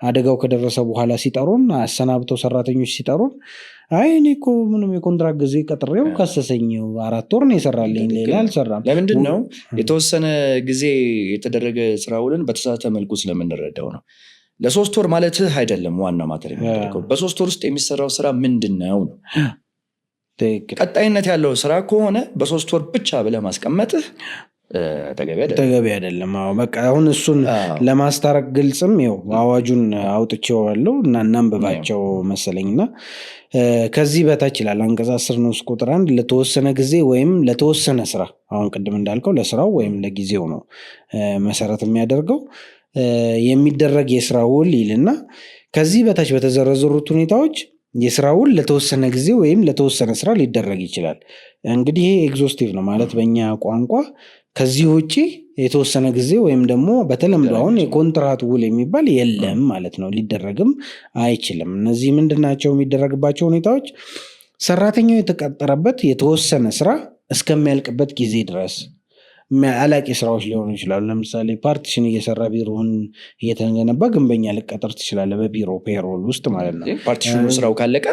አደጋው ከደረሰ በኋላ ሲጠሩን፣ አሰናብተው ሰራተኞች ሲጠሩን አይ እኔ እኮ ምንም የኮንትራት ጊዜ ቀጥሬው ከሰሰኝ፣ 4 ወር ነው የሰራልኝ፣ ሌላ አልሰራም። ለምንድን ነው? የተወሰነ ጊዜ የተደረገ ስራ ውልን በተሳሳተ መልኩ ስለምንረዳው ነው። ለ3 ወር ማለትህ አይደለም ዋና ማተር የሚያደርገው። በ3 ወር ውስጥ የሚሰራው ስራ ምንድን ነው? ቀጣይነት ያለው ስራ ከሆነ በ3 ወር ብቻ ብለህ ማስቀመጥህ ተገቢ አይደለም። በቃ አሁን እሱን ለማስታረቅ ግልጽም ይኸው አዋጁን አውጥቼዋለሁ እና እናንብባቸው መሰለኝና ከዚህ በታች ይላል አንቀጽ 10 ንዑስ ቁጥር 1 ለተወሰነ ጊዜ ወይም ለተወሰነ ስራ፣ አሁን ቅድም እንዳልከው ለስራው ወይም ለጊዜው ነው መሰረት የሚያደርገው የሚደረግ የስራ ውል ይልና ከዚህ በታች በተዘረዘሩት ሁኔታዎች የስራ ውል ለተወሰነ ጊዜ ወይም ለተወሰነ ስራ ሊደረግ ይችላል። እንግዲህ ይሄ ኤግዞስቲቭ ነው ማለት በእኛ ቋንቋ ከዚህ ውጪ የተወሰነ ጊዜ ወይም ደግሞ በተለምዶ አሁን የኮንትራት ውል የሚባል የለም ማለት ነው። ሊደረግም አይችልም። እነዚህ ምንድናቸው? የሚደረግባቸው ሁኔታዎች ሰራተኛው የተቀጠረበት የተወሰነ ስራ እስከሚያልቅበት ጊዜ ድረስ አላቂ ስራዎች ሊሆኑ ይችላሉ። ለምሳሌ ፓርቲሽን እየሰራ ቢሮውን እየተገነባ ግንበኛ ልቀጠር ትችላለህ፣ በቢሮ ፔሮል ውስጥ ማለት ነው። ፓርቲሽኑ ስራው ካለቀ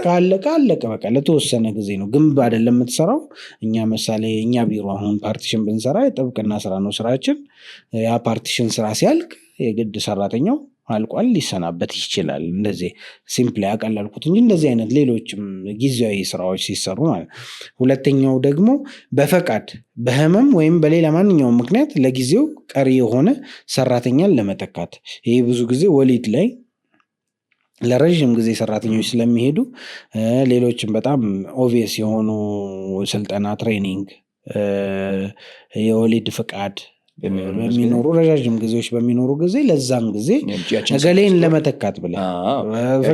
በቃ ለተወሰነ ጊዜ ነው። ግንብ አይደለም የምትሰራው። እኛ ምሳሌ እኛ ቢሮ አሁን ፓርቲሽን ብንሰራ የጥብቅና ስራ ነው ስራችን። ያ ፓርቲሽን ስራ ሲያልቅ የግድ ሰራተኛው አልቋል ሊሰናበት ይችላል። እንደዚህ ሲምፕሊ ያቀለልኩት እንጂ እንደዚህ አይነት ሌሎችም ጊዜያዊ ስራዎች ሲሰሩ ማለት። ሁለተኛው ደግሞ በፈቃድ በህመም ወይም በሌላ ማንኛውም ምክንያት ለጊዜው ቀሪ የሆነ ሰራተኛን ለመተካት። ይሄ ብዙ ጊዜ ወሊድ ላይ ለረዥም ጊዜ ሰራተኞች ስለሚሄዱ ሌሎችም በጣም ኦብቪየስ የሆኑ ስልጠና፣ ትሬኒንግ፣ የወሊድ ፍቃድ በሚኖሩ ረዣዥም ጊዜዎች በሚኖሩ ጊዜ ለዛም ጊዜ ገሌን ለመተካት ብለህ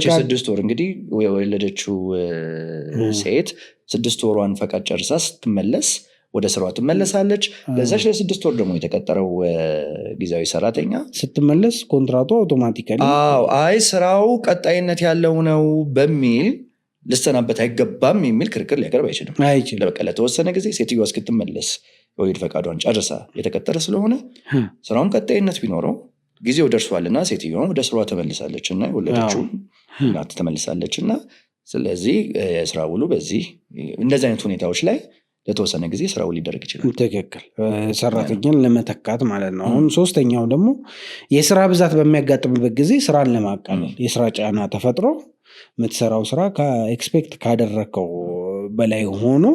6 ወር እንግዲህ የወለደችው ሴት 6 ወሯን ፈቃድ ጨርሳ ስትመለስ ወደ ስራዋ ትመለሳለች። ለዛች ለ6 ወር ደግሞ የተቀጠረው ጊዜያዊ ሰራተኛ ስትመለስ ኮንትራቱ አውቶማቲካሊ አይ ስራው ቀጣይነት ያለው ነው በሚል ልሰናበት አይገባም የሚል ክርክር ሊያቀርብ አይችልም። በቃ ለተወሰነ ጊዜ ሴትዮዋ እስክትመለስ የወሊድ ፈቃዷን ጨርሳ የተቀጠረ ስለሆነ ስራውን ቀጣይነት ቢኖረው ጊዜው ደርሷልና ሴትዮዋ ወደ ስራዋ ተመልሳለች እና የወለደችው እናት ተመልሳለች እና ስለዚህ የስራ ውሉ በዚህ እንደዚህ አይነት ሁኔታዎች ላይ ለተወሰነ ጊዜ ስራ ውል ሊደረግ ይችላል። ትክክል። ሰራተኛን ለመተካት ማለት ነው። አሁን ሶስተኛው ደግሞ የስራ ብዛት በሚያጋጥምበት ጊዜ ስራን ለማቃለል የስራ ጫና ተፈጥሮ የምትሰራው ስራ ከኤክስፔክት ካደረከው በላይ ሆኖ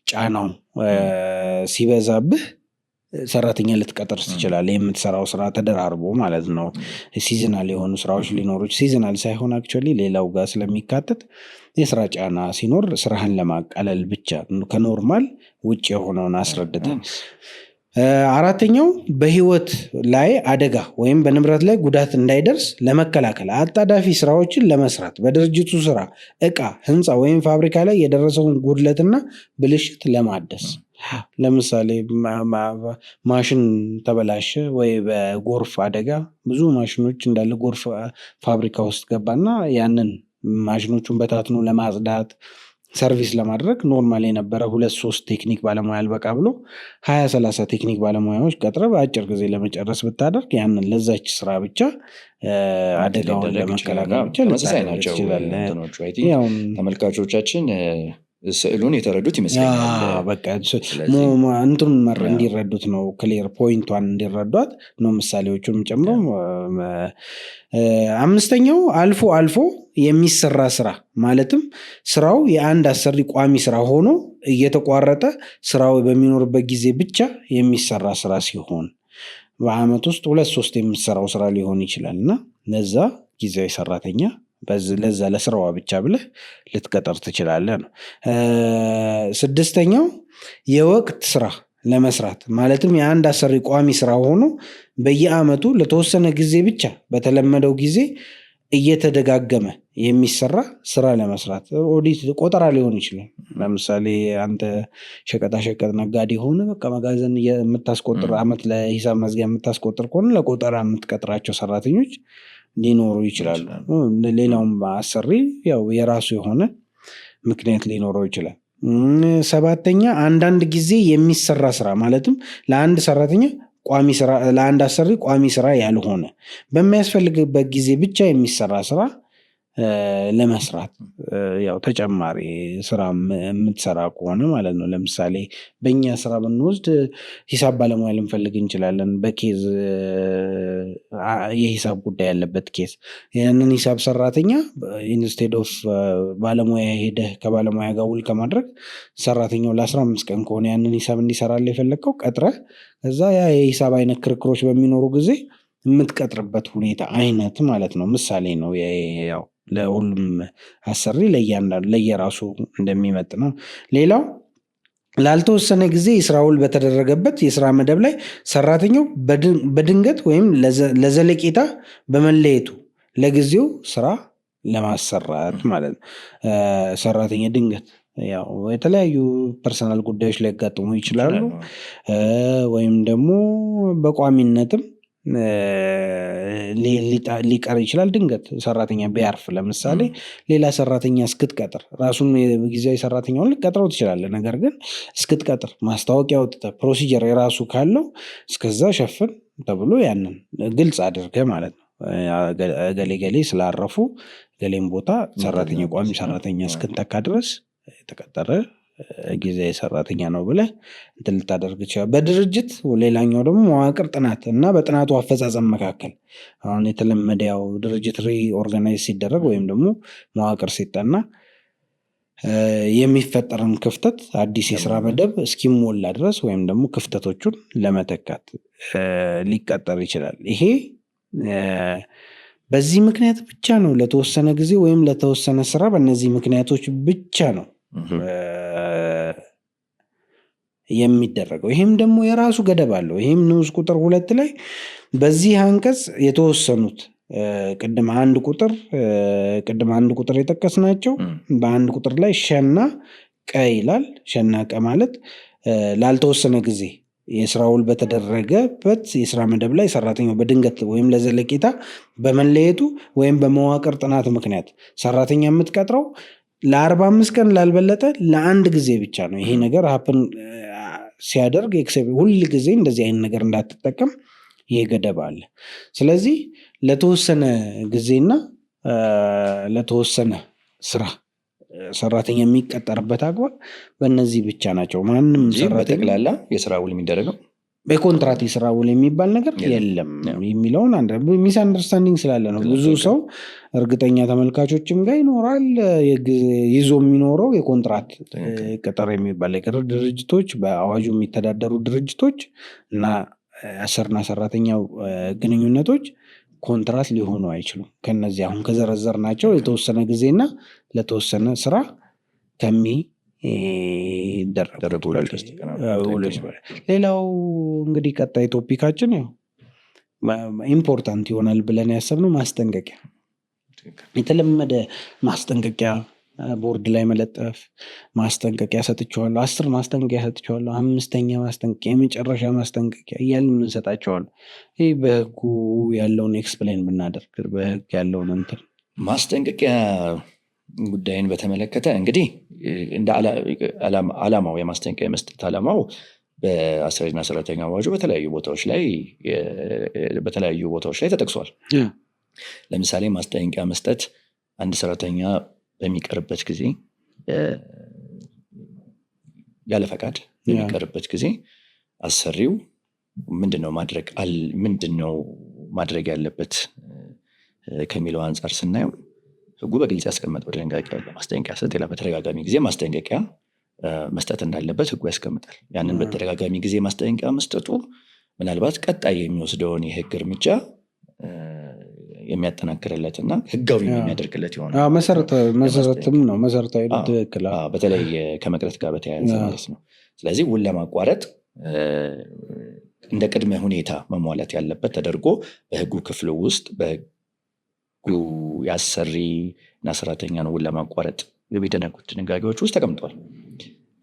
ጫናው ሲበዛብህ ሰራተኛ ልትቀጥር ትችላለህ። የምትሰራው ስራ ተደራርቦ ማለት ነው። ሲዝናል የሆኑ ስራዎች ሊኖሩ፣ ሲዝናል ሳይሆን አክቹዋሊ ሌላው ጋር ስለሚካተት የስራ ጫና ሲኖር ስራህን ለማቃለል ብቻ ከኖርማል ውጭ የሆነውን አስረድተን። አራተኛው በህይወት ላይ አደጋ ወይም በንብረት ላይ ጉዳት እንዳይደርስ ለመከላከል አጣዳፊ ስራዎችን ለመስራት በድርጅቱ ስራ፣ እቃ፣ ህንፃ ወይም ፋብሪካ ላይ የደረሰውን ጉድለትና ብልሽት ለማደስ። ለምሳሌ ማሽን ተበላሸ ወይ በጎርፍ አደጋ ብዙ ማሽኖች እንዳለ ጎርፍ ፋብሪካ ውስጥ ገባና ያንን ማሽኖቹን በታትኖ ለማጽዳት ሰርቪስ ለማድረግ ኖርማል የነበረ 2-3 ቴክኒክ ባለሙያ አልበቃ ብሎ 20-30 ቴክኒክ ባለሙያዎች ቀጥረ በአጭር ጊዜ ለመጨረስ ብታደርግ ያንን ለዛች ስራ ብቻ አደጋውን ለመከላከል ብቻ ተመሳሳይ ናቸው። ተመልካቾቻችን ስዕሉን የተረዱት ይመስለኛል። በቃ እንትኑን እንዲረዱት ነው፣ ክሊር ፖይንቷን እንዲረዷት ነው ምሳሌዎቹን ጨምሮ። አምስተኛው አልፎ አልፎ የሚሰራ ስራ ማለትም ስራው የአንድ አሰሪ ቋሚ ስራ ሆኖ እየተቋረጠ ስራው በሚኖርበት ጊዜ ብቻ የሚሰራ ስራ ሲሆን በአመት ውስጥ 2-3 የሚሰራው ስራ ሊሆን ይችላል እና ለዛ ጊዜያዊ ሰራተኛ ለዛ ለስራዋ ብቻ ብለህ ልትቀጠር ትችላለህ ነው። 6ኛው የወቅት ስራ ለመስራት ማለትም የአንድ አሰሪ ቋሚ ስራ ሆኖ በየአመቱ ለተወሰነ ጊዜ ብቻ በተለመደው ጊዜ እየተደጋገመ የሚሰራ ስራ ለመስራት ኦዲት ቆጠራ ሊሆን ይችላል። ለምሳሌ አንተ ሸቀጣሸቀጥ ነጋዴ ሆነ በቃ መጋዘን የምታስቆጥር አመት ለሂሳብ መዝጊያ የምታስቆጥር ከሆነ ለቆጠራ የምትቀጥራቸው ሰራተኞች ሊኖሩ ይችላሉ። ሌላውም አሰሪ ያው የራሱ የሆነ ምክንያት ሊኖረው ይችላል። 7ኛ አንዳንድ ጊዜ የሚሰራ ስራ ማለትም ለአንድ ሰራተኛ ቋሚ ስራ ለአንድ አሰሪ ቋሚ ስራ ያልሆነ በሚያስፈልግበት ጊዜ ብቻ የሚሰራ ስራ ለመስራት ያው ተጨማሪ ስራ የምትሰራ ከሆነ ማለት ነው። ለምሳሌ በእኛ ስራ ብንወስድ ሂሳብ ባለሙያ ልንፈልግ እንችላለን። በኬዝ የሂሳብ ጉዳይ ያለበት ኬዝ ያንን ሂሳብ ሰራተኛ ኢንስቴድ ኦፍ ባለሙያ ሄደህ ከባለሙያ ጋር ውል ከማድረግ ሰራተኛው ለ15 ቀን ከሆነ ያንን ሂሳብ እንዲሰራል የፈለግከው ቀጥረህ ከዛ ያ የሂሳብ አይነት ክርክሮች በሚኖሩ ጊዜ የምትቀጥርበት ሁኔታ አይነት ማለት ነው። ምሳሌ ነው ያው ለሁሉም አሰሪ ለእያንዳንዱ ለየራሱ እንደሚመጥ ነው። ሌላው ላልተወሰነ ጊዜ የስራ ውል በተደረገበት የስራ መደብ ላይ ሰራተኛው በድንገት ወይም ለዘለቄታ በመለየቱ ለጊዜው ስራ ለማሰራት ማለት ነው። ሰራተኛ ድንገት ያው የተለያዩ ፐርሰናል ጉዳዮች ሊያጋጥሙ ይችላሉ። ወይም ደግሞ በቋሚነትም ሊቀር ይችላል። ድንገት ሰራተኛ ቢያርፍ ለምሳሌ ሌላ ሰራተኛ እስክትቀጥር ራሱን ጊዜያዊ ሰራተኛውን ልትቀጥረው ትችላለህ። ነገር ግን እስክትቀጥር ማስታወቂያ ወጥተህ ፕሮሲጀር የራሱ ካለው እስከዛ ሸፍን ተብሎ ያንን ግልጽ አድርገህ ማለት ነው። ገሌ ስላረፉ ገሌም ቦታ ሰራተኛ ቋሚ ሰራተኛ እስክንተካ ድረስ የተቀጠረ ጊዜያዊ ሰራተኛ ነው ብለህ እንትን ልታደርግ ይችላል። በድርጅት ሌላኛው ደግሞ መዋቅር ጥናት እና በጥናቱ አፈጻጸም መካከል አሁን የተለመደ ያው ድርጅት ሪኦርጋናይዝ ሲደረግ ወይም ደግሞ መዋቅር ሲጠና የሚፈጠርን ክፍተት አዲስ የስራ መደብ እስኪሞላ ድረስ ወይም ደግሞ ክፍተቶቹን ለመተካት ሊቀጠር ይችላል። ይሄ በዚህ ምክንያት ብቻ ነው ለተወሰነ ጊዜ ወይም ለተወሰነ ስራ በእነዚህ ምክንያቶች ብቻ ነው የሚደረገው። ይሄም ደግሞ የራሱ ገደብ አለው። ይሄም ንዑስ ቁጥር 2 ላይ በዚህ አንቀጽ የተወሰኑት ቅድም አንድ ቁጥር የጠቀስናቸው በአንድ ቁጥር ላይ ሸና ቀ ይላል። ሸና ቀ ማለት ላልተወሰነ ጊዜ የስራ ውል በተደረገበት የስራ መደብ ላይ ሰራተኛው በድንገት ወይም ለዘለቄታ በመለየቱ ወይም በመዋቅር ጥናት ምክንያት ሰራተኛ የምትቀጥረው ለ45 ቀን ላልበለጠ ለአንድ ጊዜ ብቻ ነው። ይሄ ነገር ሀፕን ሲያደርግ ሁል ጊዜ እንደዚህ አይነት ነገር እንዳትጠቀም ይሄ ገደብ አለ። ስለዚህ ለተወሰነ ጊዜና ለተወሰነ ስራ ሰራተኛ የሚቀጠርበት አግባብ በእነዚህ ብቻ ናቸው። ማንም ሰራተኛ በጠቅላላ የስራ ውል የሚደረገው በኮንትራት የስራ ውል የሚባል ነገር የለም የሚለውን ሚስ አንደርስታንዲንግ ስላለ ነው። ብዙ ሰው እርግጠኛ ተመልካቾችም ጋር ይኖራል ይዞ የሚኖረው የኮንትራት ቅጥር የሚባል የቅጥር ድርጅቶች በአዋጁ የሚተዳደሩ ድርጅቶች እና አሰሪና ሰራተኛው ግንኙነቶች ኮንትራት ሊሆኑ አይችሉም። ከነዚህ አሁን ከዘረዘርናቸው የተወሰነ ጊዜና ለተወሰነ ስራ ከሚደረጉ ሌላው እንግዲህ ቀጣይ ቶፒካችን ያው ኢምፖርታንት ይሆናል ብለን ያሰብነው ማስጠንቀቂያ፣ የተለመደ ማስጠንቀቂያ ቦርድ ላይ መለጠፍ። ማስጠንቀቂያ ሰጥቼዋለሁ፣ 10 ማስጠንቀቂያ ሰጥቼዋለሁ፣ 5ኛ ማስጠንቀቂያ፣ የመጨረሻ ማስጠንቀቂያ እያልን የምንሰጣቸዋል። ይህ በህጉ ያለውን ኤክስፕሌን ብናደርግ በህግ ያለውን እንትን ማስጠንቀቂያ ጉዳይን በተመለከተ እንግዲህ እንደ ዓላማው የማስጠንቀቂያ መስጠት ዓላማው በአሰሪና ሰራተኛ አዋጁ በተለያዩ ቦታዎች ላይ ተጠቅሷል። ለምሳሌ ማስጠንቀቂያ መስጠት አንድ ሰራተኛ በሚቀርበት ጊዜ ያለ ፈቃድ በሚቀርበት ጊዜ አሰሪው ምንድነው ማድረግ ያለበት ከሚለው አንጻር ስናየው ህጉ በግልጽ ያስቀመጠው ድንጋጌ አለ። ማስጠንቀቂያ ሰጥ በተደጋጋሚ ጊዜ ማስጠንቀቂያ መስጠት እንዳለበት ህጉ ያስቀምጣል። ያንን በተደጋጋሚ ጊዜ ማስጠንቀቂያ መስጠቱ ምናልባት ቀጣይ የሚወስደውን የህግ እርምጃ የሚያጠናክርለትና ህጋዊ የሚያደርግለት ይሆናል። መሰረትም ነው መሰረታዊ ትክክል። በተለይ ከመቅረት ጋር በተያያዘ ማለት ነው። ስለዚህ ውል ለማቋረጥ እንደ ቅድመ ሁኔታ መሟላት ያለበት ተደርጎ በህጉ ክፍል ውስጥ በህጉ የአሰሪ እና ሰራተኛን ውል ለማቋረጥ የሚደነጉት ድንጋጌዎች ውስጥ ተቀምጧል።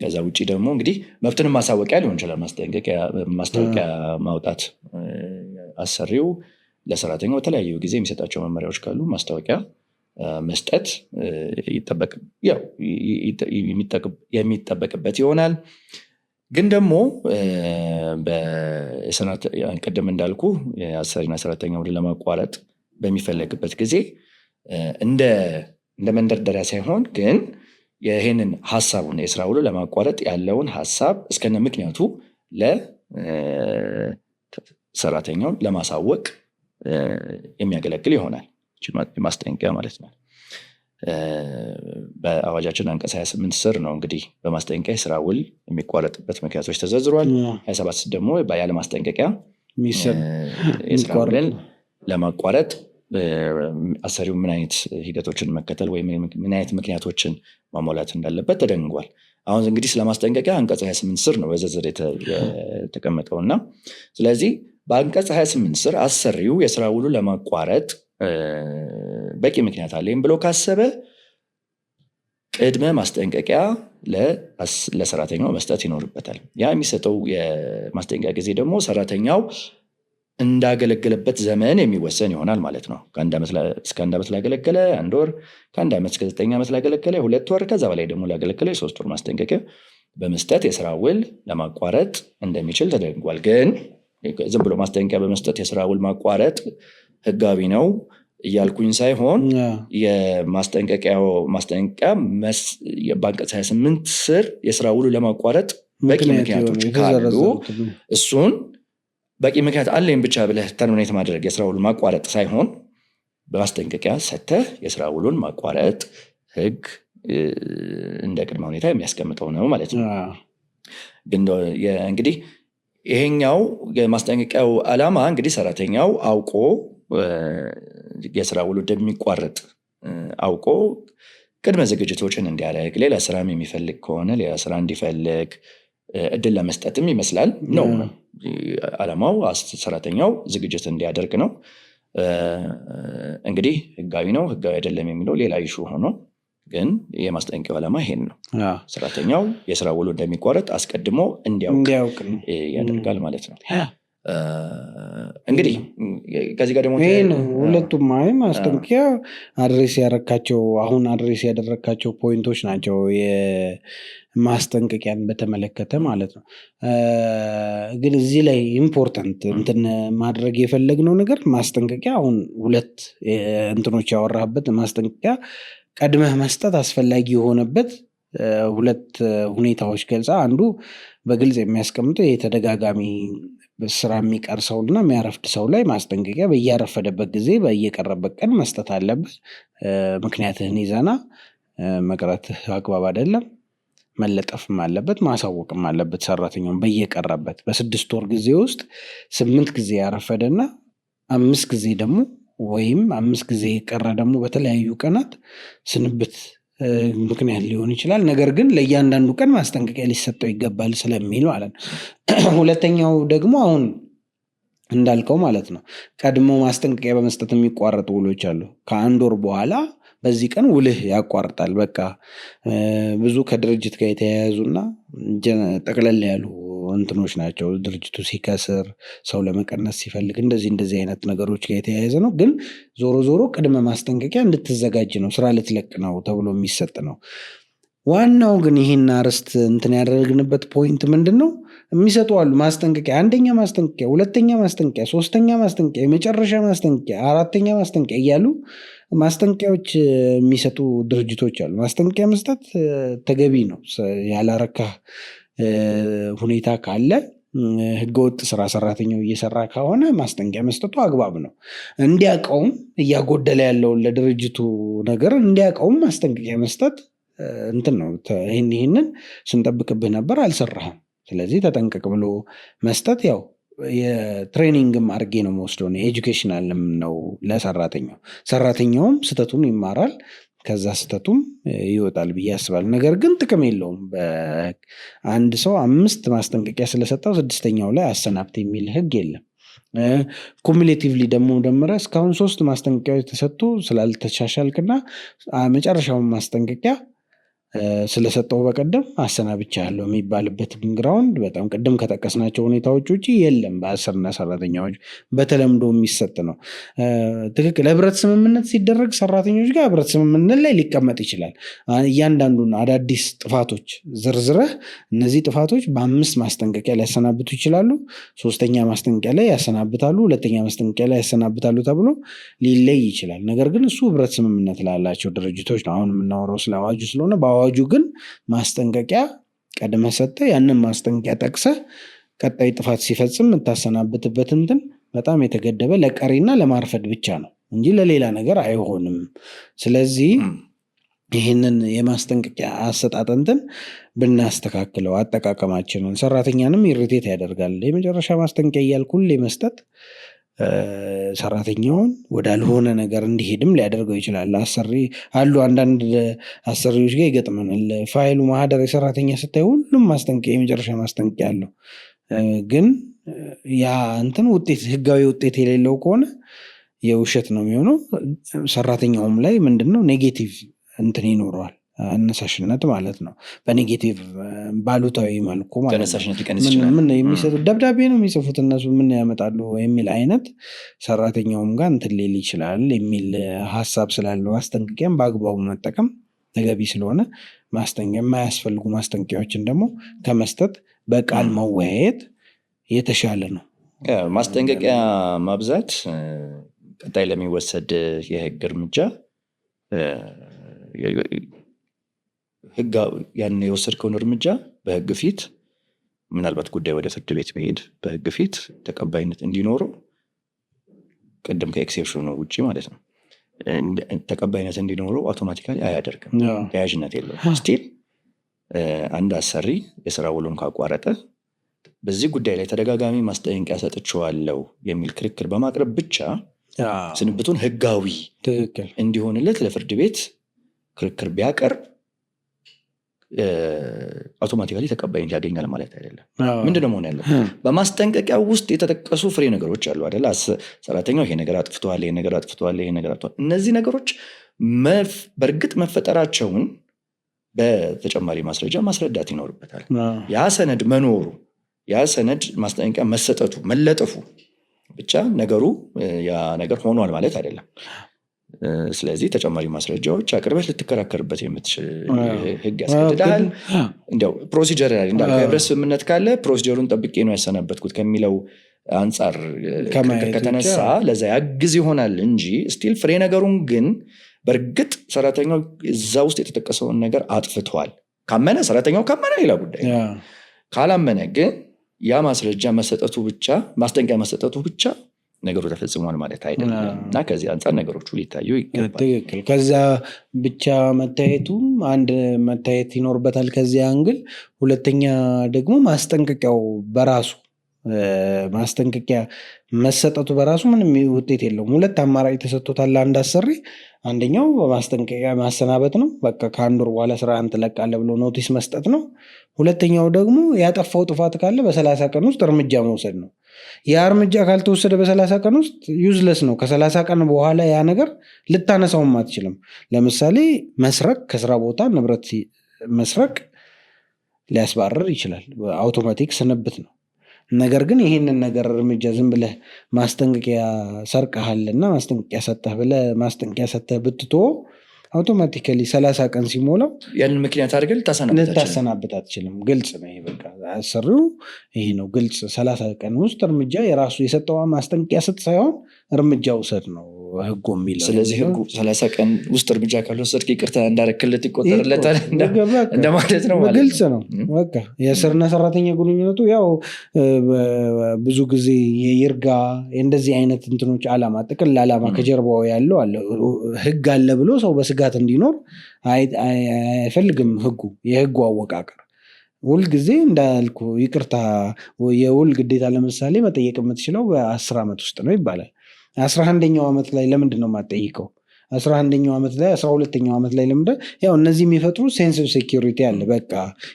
ከዛ ውጭ ደግሞ እንግዲህ መብትን ማሳወቂያ ሊሆን ይችላል። ማስታወቂያ ማውጣት አሰሪው ለሰራተኛው በተለያዩ ጊዜ የሚሰጣቸው መመሪያዎች ካሉ ማስታወቂያ መስጠት የሚጠበቅበት ይሆናል። ግን ደግሞ ቅድም እንዳልኩ የአሰሪና ሰራተኛ ውል ለማቋረጥ በሚፈለግበት ጊዜ እንደ መንደርደሪያ ሳይሆን ግን ይህንን ሀሳቡን የስራ ውሉ ለማቋረጥ ያለውን ሀሳብ እስከነ ምክንያቱ ለሰራተኛው ለማሳወቅ የሚያገለግል ይሆናል። ማስጠንቀቂያ ማለት ነው። በአዋጃችን አንቀጽ 28 ስር ነው እንግዲህ በማስጠንቀቂያ የስራ ውል የሚቋረጥበት ምክንያቶች ተዘርዝሯል። 27 ደግሞ ያለ ማስጠንቀቂያ የስራ ውልን ለማቋረጥ አሰሪው ምን አይነት ሂደቶችን መከተል ወይም ምን አይነት ምክንያቶችን ማሟላት እንዳለበት ተደንጓል። አሁን እንግዲህ ስለ ማስጠንቀቂያ አንቀጽ 28 ስር ነው በዝርዝር የተቀመጠውና ስለዚህ በአንቀጽ 28 ስር አሰሪው የስራ ውሉ ለማቋረጥ በቂ ምክንያት አለኝ ብሎ ካሰበ ቅድመ ማስጠንቀቂያ ለሰራተኛው መስጠት ይኖርበታል። ያ የሚሰጠው የማስጠንቀቂያ ጊዜ ደግሞ ሰራተኛው እንዳገለገለበት ዘመን የሚወሰን ይሆናል ማለት ነው። እስከ 1 ዓመት ላገለገለ 1 ወር፣ ከ1 ዓመት እስከ 9 ዓመት ላገለገለ 2 ወር፣ ከዛ በላይ ደግሞ ላገለገለ 3 ወር ማስጠንቀቂያ በመስጠት የስራ ውል ለማቋረጥ እንደሚችል ተደንጓል። ግን ዝም ብሎ ማስጠንቀቂያ በመስጠት የስራ ውል ማቋረጥ ህጋዊ ነው እያልኩኝ ሳይሆን የማስጠንቀቂያ በአንቀጽ 28 ስር የስራ ውሉ ለማቋረጥ በቂ ምክንያቶች ካሉ እሱን በቂ ምክንያት አለኝ ብቻ ብለህ ተርሚኔት ማድረግ የስራ ውሉን ማቋረጥ ሳይሆን በማስጠንቀቂያ ሰጥተህ የስራ ውሉን ማቋረጥ ህግ እንደ ቅድመ ሁኔታ የሚያስቀምጠው ነው ማለት ነው። ግን እንግዲህ ይሄኛው የማስጠንቀቂያው ዓላማ እንግዲህ ሰራተኛው አውቆ የስራ ውሉ እንደሚቋረጥ አውቆ ቅድመ ዝግጅቶችን እንዲያደርግ፣ ሌላ ስራም የሚፈልግ ከሆነ ሌላ ስራ እንዲፈልግ እድል ለመስጠትም ይመስላል ነው ዓላማው። ሰራተኛው ዝግጅት እንዲያደርግ ነው። እንግዲህ ህጋዊ ነው ህጋዊ አይደለም የሚለው ሌላ ኢሹ ሆኖ ግን የማስጠንቀቂያው ዓላማ ይሄን ነው። ሰራተኛው የስራ ውሉ እንደሚቋረጥ አስቀድሞ እንዲያውቅ ያደርጋል ማለት ነው። እንግዲህ ከዚህ ጋር ደግሞ ሁለቱም ማስጠንቀቂያ አድሬስ ያደረካቸው አሁን አድሬስ ያደረካቸው ፖይንቶች ናቸው የማስጠንቀቂያን በተመለከተ ማለት ነው። ግን እዚህ ላይ ኢምፖርታንት እንትን ማድረግ የፈለግነው ነገር ማስጠንቀቂያ አሁን ሁለት እንትኖች ያወራህበት ማስጠንቀቂያ ቀድመህ መስጠት አስፈላጊ የሆነበት ሁለት ሁኔታዎች ገልጻ። አንዱ በግልጽ የሚያስቀምጠው የተደጋጋሚ ስራ የሚቀር ሰውና የሚያረፍድ ሰው ላይ ማስጠንቀቂያ በያረፈደበት ጊዜ በየቀረበት ቀን መስጠት አለበት። ምክንያትህን ይዘና መቅረትህ አግባብ አይደለም፣ መለጠፍም አለበት፣ ማሳወቅም አለበት። ሰራተኛውን በየቀረበት በ6 ወር ጊዜ ውስጥ 8 ጊዜ ያረፈደና 5 ጊዜ ደግሞ ወይም 5 ጊዜ የቀረ ደግሞ በተለያዩ ቀናት ስንብት ምክንያት ሊሆን ይችላል። ነገር ግን ለእያንዳንዱ ቀን ማስጠንቀቂያ ሊሰጠው ይገባል ስለሚል ማለት ነው። ሁለተኛው ደግሞ አሁን እንዳልከው ማለት ነው ቀድሞ ማስጠንቀቂያ በመስጠት የሚቋረጡ ውሎች አሉ። ከ1 ወር በኋላ በዚህ ቀን ውልህ ያቋርጣል። በቃ ብዙ ከድርጅት ጋር የተያያዙና ጠቅለል ያሉ እንትኖች ናቸው። ድርጅቱ ሲከስር፣ ሰው ለመቀነስ ሲፈልግ እንደዚህ አይነት ነገሮች ጋር የተያያዘ ነው። ግን ዞሮ ዞሮ ቅድመ ማስጠንቀቂያ እንድትዘጋጅ ነው፣ ስራ ልትለቅ ነው ተብሎ የሚሰጥ ነው። ዋናው ግን ይህን አርዕስት እንትን ያደረግንበት ፖይንት ምንድን ነው? የሚሰጡ አሉ ማስጠንቀቂያ፣ 1ኛ ማስጠንቀቂያ፣ 2ኛ ማስጠንቀቂያ፣ 3ኛ ማስጠንቀቂያ፣ የመጨረሻ ማስጠንቀቂያ፣ 4ኛ ማስጠንቀቂያ እያሉ ማስጠንቀቂያዎች የሚሰጡ ድርጅቶች አሉ። ማስጠንቀቂያ መስጠት ተገቢ ነው። ያላረካህ ሁኔታ ካለ ህገወጥ ስራ ሰራተኛው እየሰራ ከሆነ ማስጠንቀቂያ መስጠቱ አግባብ ነው። እንዲያውቀውም እያጎደለ ያለውን ለድርጅቱ ነገር እንዲያውቀውም ማስጠንቀቂያ መስጠት እንትን ነው። ይህንን ስንጠብቅብህ ነበር አልሰራህም፣ ስለዚህ ተጠንቀቅ ብሎ መስጠት ያው የትሬኒንግም አድርጌ ነው መወስደው ነው፣ ኤጁኬሽናልም ነው ለሰራተኛው። ሰራተኛውም ስተቱን ይማራል፣ ከዛ ስተቱም ይወጣል ብዬ አስባለሁ። ነገር ግን ጥቅም የለውም። አንድ ሰው 5 ማስጠንቀቂያ ስለሰጠው 6ኛው ላይ አሰናብት የሚል ህግ የለም። ኩሙሌቲቭሊ ደግሞ ደምረ እስካሁን 3 ማስጠንቀቂያዎች ተሰጥቶ ስላልተሻሻልክና መጨረሻውን ማስጠንቀቂያ ስለሰጠው በቀደም አሰናብቻለሁ የሚባልበት ግራውንድ በጣም ቅድም ከጠቀስናቸው ሁኔታዎች ውጪ የለም። በአሰሪና ሰራተኛዎች በተለምዶ የሚሰጥ ነው። ትክክል። ህብረት ስምምነት ሲደረግ ሰራተኞች ጋር ህብረት ስምምነት ላይ ሊቀመጥ ይችላል። እያንዳንዱን አዳዲስ ጥፋቶች ዝርዝረህ እነዚህ ጥፋቶች በ5 ማስጠንቀቂያ ሊያሰናብቱ ይችላሉ፣ 3ኛ ማስጠንቀቂያ ላይ ያሰናብታሉ፣ 2ኛ ማስጠንቀቂያ ላይ ያሰናብታሉ ተብሎ ሊለይ ይችላል። ነገር ግን እሱ ህብረት ስምምነት ላላቸው ድርጅቶች ነው። አሁን የምናወራው ስለ አዋጁ ስለሆነ አዋጁ ግን ማስጠንቀቂያ ቀድመ ሰጠ፣ ያንን ማስጠንቀቂያ ጠቅሰ ቀጣይ ጥፋት ሲፈጽም የምታሰናብትበት እንትን በጣም የተገደበ ለቀሪና ለማርፈድ ብቻ ነው እንጂ ለሌላ ነገር አይሆንም። ስለዚህ ይህንን የማስጠንቀቂያ አሰጣጠንትን ብናስተካክለው አጠቃቀማችንን ሰራተኛንም ኢሪቴት ያደርጋል። የመጨረሻ ማስጠንቀቂያ እያልኩ ሁሌ መስጠት ሰራተኛውን ወዳልሆነ ነገር እንዲሄድም ሊያደርገው ይችላል። አንዳንድ አሰሪዎች ጋር ይገጥመናል። ፋይሉ ማህደር የሰራተኛ ስታይ ሁሉም ማስጠንቀቂያ የመጨረሻ ማስጠንቀቂያ አለው። ግን ያ እንትን ህጋዊ ውጤት የሌለው ከሆነ የውሸት ነው የሚሆነው። ሰራተኛውም ላይ ምንድነው ኔጌቲቭ እንትን ይኖረዋል፣ አነሳሽነት ማለት ነው። በኔጌቲቭ ባሉታዊ መልኩ ምን የሚሰጡት ደብዳቤ ነው የሚጽፉት እነሱ ምን ያመጣሉ የሚል አይነት ሰራተኛውም ጋር እንትን ሊል ይችላል የሚል ሀሳብ ስላለው ማስጠንቀቂያም በአግባቡ መጠቀም ተገቢ ስለሆነ የማያስፈልጉ ማስጠንቀቂያዎችን ደግሞ ከመስጠት በቃል መወያየት የተሻለ ነው። ማስጠንቀቂያ ማብዛት ቀጣይ ለሚወሰድ የህግ እርምጃ ያን የወሰድከውን እርምጃ በህግ ፊት ምናልባት ጉዳይ ወደ ፍርድ ቤት መሄድ በህግ ፊት ተቀባይነት እንዲኖረው ቅድም ከኤክሴፕሽኑ ውጭ ማለት ነው ተቀባይነት እንዲኖረው አውቶማቲካሊ አያደርግም። ተያያዥነት የለውም። ስቲል አንድ አሰሪ የስራ ውሉን ካቋረጠ በዚህ ጉዳይ ላይ ተደጋጋሚ ማስጠንቀቂያ ሰጥቼዋለሁ የሚል ክርክር በማቅረብ ብቻ ስንብቱን ህጋዊ እንዲሆንለት ለፍርድ ቤት ክርክር ቢያቀርብ አውቶማቲካሊ ተቀባይነት ያገኛል ማለት አይደለም። ምንድነው መሆን ያለው? በማስጠንቀቂያ ውስጥ የተጠቀሱ ፍሬ ነገሮች አሉ አይደል? ሰራተኛው ይሄ ነገር አጥፍቷል፣ ይሄ ነገር አጥፍቷል፣ ይሄ ነገር አጥፍቷል። እነዚህ ነገሮች በእርግጥ መፈጠራቸውን በተጨማሪ ማስረጃ ማስረዳት ይኖርበታል። ያ ሰነድ መኖሩ፣ ያ ሰነድ ማስጠንቀቂያ መሰጠቱ፣ መለጠፉ ብቻ ነገሩ ያ ነገር ሆኗል ማለት አይደለም። ስለዚህ ተጨማሪ ማስረጃዎች አቅርበህ ልትከራከርበት የምትችል ህግ ያስገድዳል። እንዲያው ፕሮሲጀር ህብረት ስምምነት ካለ ፕሮሲጀሩን ጠብቄ ነው ያሰናበትኩት ከሚለው አንጻር ከተነሳ ለዛ ያግዝ ይሆናል እንጂ ስቲል ፍሬ ነገሩን ግን በእርግጥ ሰራተኛው እዛ ውስጥ የተጠቀሰውን ነገር አጥፍቷል ካመነ፣ ሰራተኛው ካመነ ሌላ ጉዳይ፣ ካላመነ ግን ያ ማስረጃ መሰጠቱ ብቻ ማስጠንቀቂያ መሰጠቱ ብቻ ነገሩ ተፈጽሟል ማለት አይደለም እና ከዚህ አንጻር ነገሮቹ ሊታዩ ይገባል። ትክክል። ከዛ ብቻ መታየቱም አንድ መታየት ይኖርበታል ከዚህ አንግል። ሁለተኛ ደግሞ ማስጠንቀቂያው በራሱ ማስጠንቀቂያ መሰጠቱ በራሱ ምንም ውጤት የለውም። 2 አማራጭ ተሰጥቶታል አንድ አሰሪ። አንደኛው በማስጠንቀቂያ ማሰናበት ነው፣ በቃ ከ1 ወር በኋላ ስራህን ትለቃለህ ብሎ ኖቲስ መስጠት ነው። ሁለተኛው ደግሞ ያጠፋው ጥፋት ካለ በ30 ቀን ውስጥ እርምጃ መውሰድ ነው። ያ እርምጃ ካልተወሰደ በ30 ቀን ውስጥ ዩዝለስ ነው። ከ30 ቀን በኋላ ያ ነገር ልታነሳውም አትችልም። ለምሳሌ መስረቅ፣ ከስራ ቦታ ንብረት መስረቅ ሊያስባረር ይችላል፣ አውቶማቲክ ስንብት ነው። ነገር ግን ይህንን ነገር እርምጃ ዝም ብለህ ማስጠንቀቂያ ሰርቀሃልና ማስጠንቀቂያ ሰጠህ ብለህ ማስጠንቀቂያ ሰጠህ ብትቶ አውቶማቲካሊ 30 ቀን ሲሞላው ያንን ምክንያት አድርገህ ልታሰናብት አትችልም። ግልጽ ነው። ይሄ በቃ አሰሪው ይሄ ነው ግልጽ። 30 ቀን ውስጥ እርምጃ የራሱ የሰጠው ማስጠንቀቂያ ሰጥ ሳይሆን እርምጃ ውሰድ ነው ህጉ የሚለው። ስለዚህ ህጉ 30 ቀን ውስጥ እርምጃ ካልወሰድክ ይቅርታ እንዳረክለት ይቆጠርለታል እንደማለት ነው ማለት ነው። ግልጽ ነው። በቃ የአሰሪና ሰራተኛ ግንኙነቱ ያው ብዙ ጊዜ የይርጋ እንደዚህ አይነት እንትኖች አላማ ጥቅል አላማ ከጀርባው ያለው አለ ህግ አለ ብሎ ሰው በስጋት እንዲኖር አይፈልግም። የህጉ አወቃቀር ሁልጊዜ እንዳልኩ ይቅርታ የውል ግዴታ ለምሳሌ መጠየቅ የምትችለው በ10 ዓመት ውስጥ ነው ይባላል። 11ኛው ዓመት ላይ ለምንድን ነው የማትጠይቀው? 11ኛው ዓመት ላይ 12ኛው ዓመት ላይ ለምደ ያው እነዚህ የሚፈጥሩ ሴንስ ኦፍ ሴኪሪቲ አለ። በቃ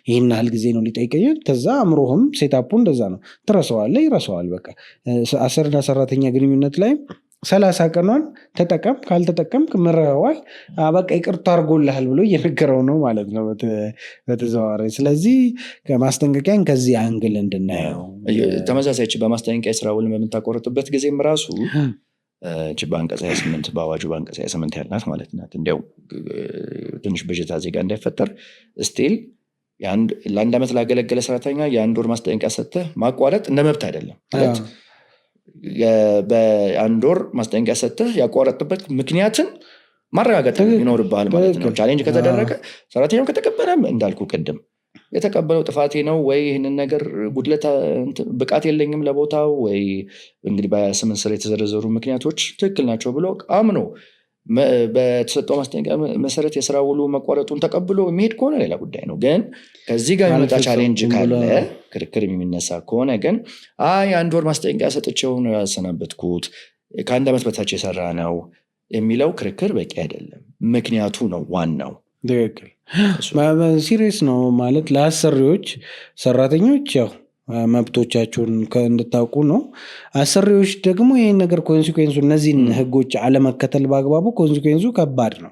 ይህን ያህል ጊዜ ነው ሊጠይቀኛል። ከዛ አእምሮህም ሴታፑ እንደዛ ነው። ትረሳዋለህ፣ ይረሳዋል። በቃ አሰሪና ሰራተኛ ግንኙነት ላይ 30 ቀኗን ተጠቀም፣ ካልተጠቀምክ ምረዋል፣ በቃ ይቅርታ አድርጎልሃል ብሎ እየነገረው ነው ማለት ነው በተዘዋዋሪ። ስለዚህ ማስጠንቀቂያን ከዚህ አንግል እንድናየው ተመሳሳይ በማስጠንቀቂያ የስራ ውል በምታቆርጥበት ጊዜም ራሱ በአንቀጽ 28 በአዋጁ በአንቀጽ 28 ያልናት ማለት ናት። እንዲያው ትንሽ ብዥታ ዜጋ እንዳይፈጠር ስቲል ለአንድ ዓመት ላገለገለ ሰራተኛ የአንድ ወር ማስጠንቀቂያ ሰጥተህ ማቋረጥ እንደ መብት አይደለም ማለት በአንድ ወር ማስጠንቀቂያ ሰጥተህ ያቋረጥበት ምክንያትን ማረጋገጥ ይኖርብሃል ማለት ነው። ቻሌንጅ ከተደረገ ሰራተኛው ከተቀበለም እንዳልኩ ቅድም የተቀበለው ጥፋቴ ነው ወይ ይህንን ነገር ጉድለት ብቃት የለኝም ለቦታው ወይ እንግዲህ በ28 ስር የተዘረዘሩ ምክንያቶች ትክክል ናቸው ብሎ አምኖ በተሰጠው ማስጠንቀቂያ መሰረት የስራ ውሉ መቋረጡን ተቀብሎ የሚሄድ ከሆነ ሌላ ጉዳይ ነው። ግን ከዚህ ጋር የሚመጣ ቻሌንጅ ካለ ክርክር የሚነሳ ከሆነ ግን አንድ ወር ማስጠንቀቂያ ሰጥቼው ነው ያሰናበትኩት ከአንድ ዓመት በታች የሰራ ነው የሚለው ክርክር በቂ አይደለም። ምክንያቱ ነው ዋናው። ትክክል ሲሪየስ ነው ማለት ለአሰሪዎች ሰራተኞች ያው መብቶቻቸውን እንድታውቁ ነው። አሰሪዎች ደግሞ ይህን ነገር ኮንሲኩዌንሱ እነዚህን ህጎች አለመከተል በአግባቡ ኮንሲኩዌንሱ ከባድ ነው።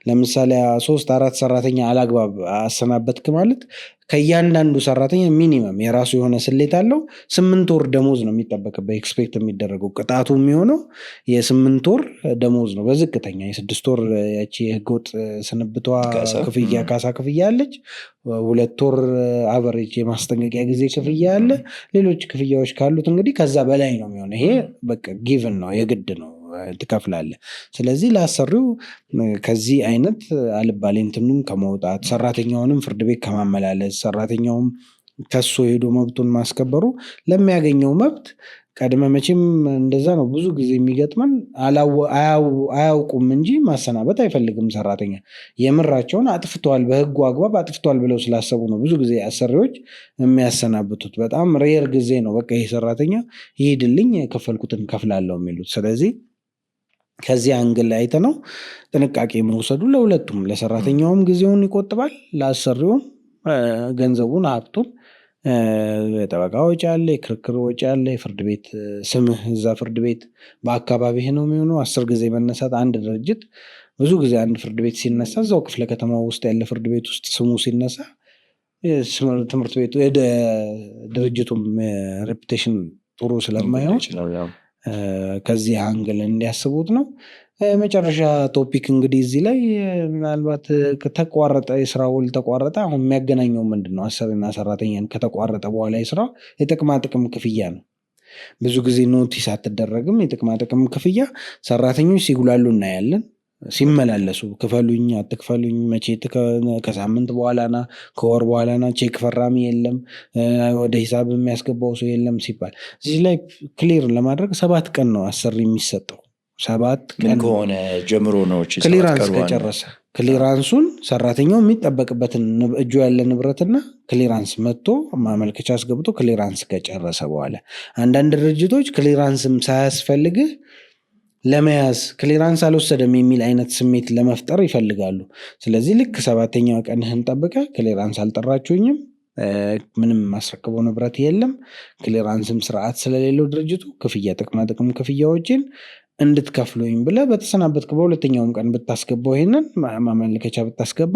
ለምሳሌ 3-4 ሰራተኛ አላግባብ አሰናበትክ ማለት ከእያንዳንዱ ሰራተኛ ሚኒመም የራሱ የሆነ ስሌት አለው። 8 ወር ደሞዝ ነው የሚጠበቅበት ኤክስፔክት የሚደረገው ቅጣቱ የሚሆነው የ8 ወር ደሞዝ ነው። በዝቅተኛ የ6 ወር ያቺ ህገወጥ ስንብቷ ክፍያ ካሳ ክፍያ አለች። 2 ወር አቨሬጅ የማስጠንቀቂያ ጊዜ ክፍያ አለ። ሌሎች ክፍያዎች ካሉት እንግዲህ ከዛ በላይ ነው የሚሆነው። ይሄ በቃ ጊቭን ነው፣ የግድ ነው ትከፍላለህ። ስለዚህ ለአሰሪው ከዚህ አይነት አልባሌ እንትኑን ከመውጣት ሰራተኛውንም ፍርድ ቤት ከማመላለስ ሰራተኛውም ከሶ ሄዶ መብቱን ማስከበሩ ለሚያገኘው መብት ቀድመ መቼም እንደዛ ነው ብዙ ጊዜ የሚገጥመን አያውቁም እንጂ ማሰናበት አይፈልግም ሰራተኛ። የምራቸውን አጥፍተዋል በህጉ አግባብ አጥፍተዋል ብለው ስላሰቡ ነው ብዙ ጊዜ አሰሪዎች የሚያሰናብቱት። በጣም ሬር ጊዜ ነው በቃ ይሄ ሰራተኛ ይሄድልኝ የከፈልኩትን ከፍላለሁ የሚሉት። ስለዚህ ከዚህ አንግል አይተነው ጥንቃቄ መውሰዱ ለሁለቱም ለሰራተኛውም ጊዜውን ይቆጥባል፣ ለአሰሪውም ገንዘቡን ሀብቱን። የጠበቃ ወጪ አለ፣ የክርክር ወጪ አለ፣ የፍርድ ቤት ስምህ እዛ ፍርድ ቤት በአካባቢህ ነው የሚሆነው። 10 ጊዜ መነሳት አንድ ድርጅት ብዙ ጊዜ አንድ ፍርድ ቤት ሲነሳ እዛው ክፍለ ከተማ ውስጥ ያለ ፍርድ ቤት ውስጥ ስሙ ሲነሳ ትምህርት ቤቱ ድርጅቱም ሬፑቴሽን ጥሩ ስለማይሆን ከዚህ አንግል እንዲያስቡት ነው። መጨረሻ ቶፒክ እንግዲህ እዚህ ላይ ምናልባት ከተቋረጠ የስራ ውል ተቋረጠ አሁን የሚያገናኘው ምንድነው? አሰሪና ሰራተኛን ከተቋረጠ በኋላ የስራ የጥቅማ ጥቅም ክፍያ ነው። ብዙ ጊዜ ኖቲስ አትደረግም። የጥቅማ ጥቅም ክፍያ ሰራተኞች ሲጉላሉ እናያለን፣ ሲመላለሱ ክፈሉኝ አትክፈሉኝ፣ መቼ ከሳምንት በኋላና ከወር በኋላና ቼክ ፈራሚ የለም፣ ወደ ሂሳብ የሚያስገባው ሰው የለም ሲባል እዚህ ላይ ክሊር ለማድረግ 7 ቀን ነው አሰሪ የሚሰጠው። 7 ቀን ከሆነ ጀምሮ ነው ክሊራንስ ከጨረሰ ክሊራንሱን ሰራተኛው የሚጠበቅበትን እጁ ያለ ንብረትና ክሊራንስ መጥቶ ማመልከቻ አስገብቶ ክሊራንስ ከጨረሰ በኋላ አንዳንድ ድርጅቶች ክሊራንስም ሳያስፈልግህ ለመያዝ ክሊራንስ አልወሰደም የሚል አይነት ስሜት ለመፍጠር ይፈልጋሉ። ስለዚህ ልክ 7ኛው ቀንህን ጠብቀህ ክሊራንስ አልጠራችሁኝም፣ ምንም ማስረከበው ንብረት የለም፣ ክሊራንስም ስርዓት ስለሌለው ድርጅቱ ጥቅማ ጥቅም ክፍያዎችን እንድትከፍሉኝ ብለህ በተሰናበትክ በ2ኛውም ቀን ብታስገባው ይሄንን ማመልከቻ ብታስገባ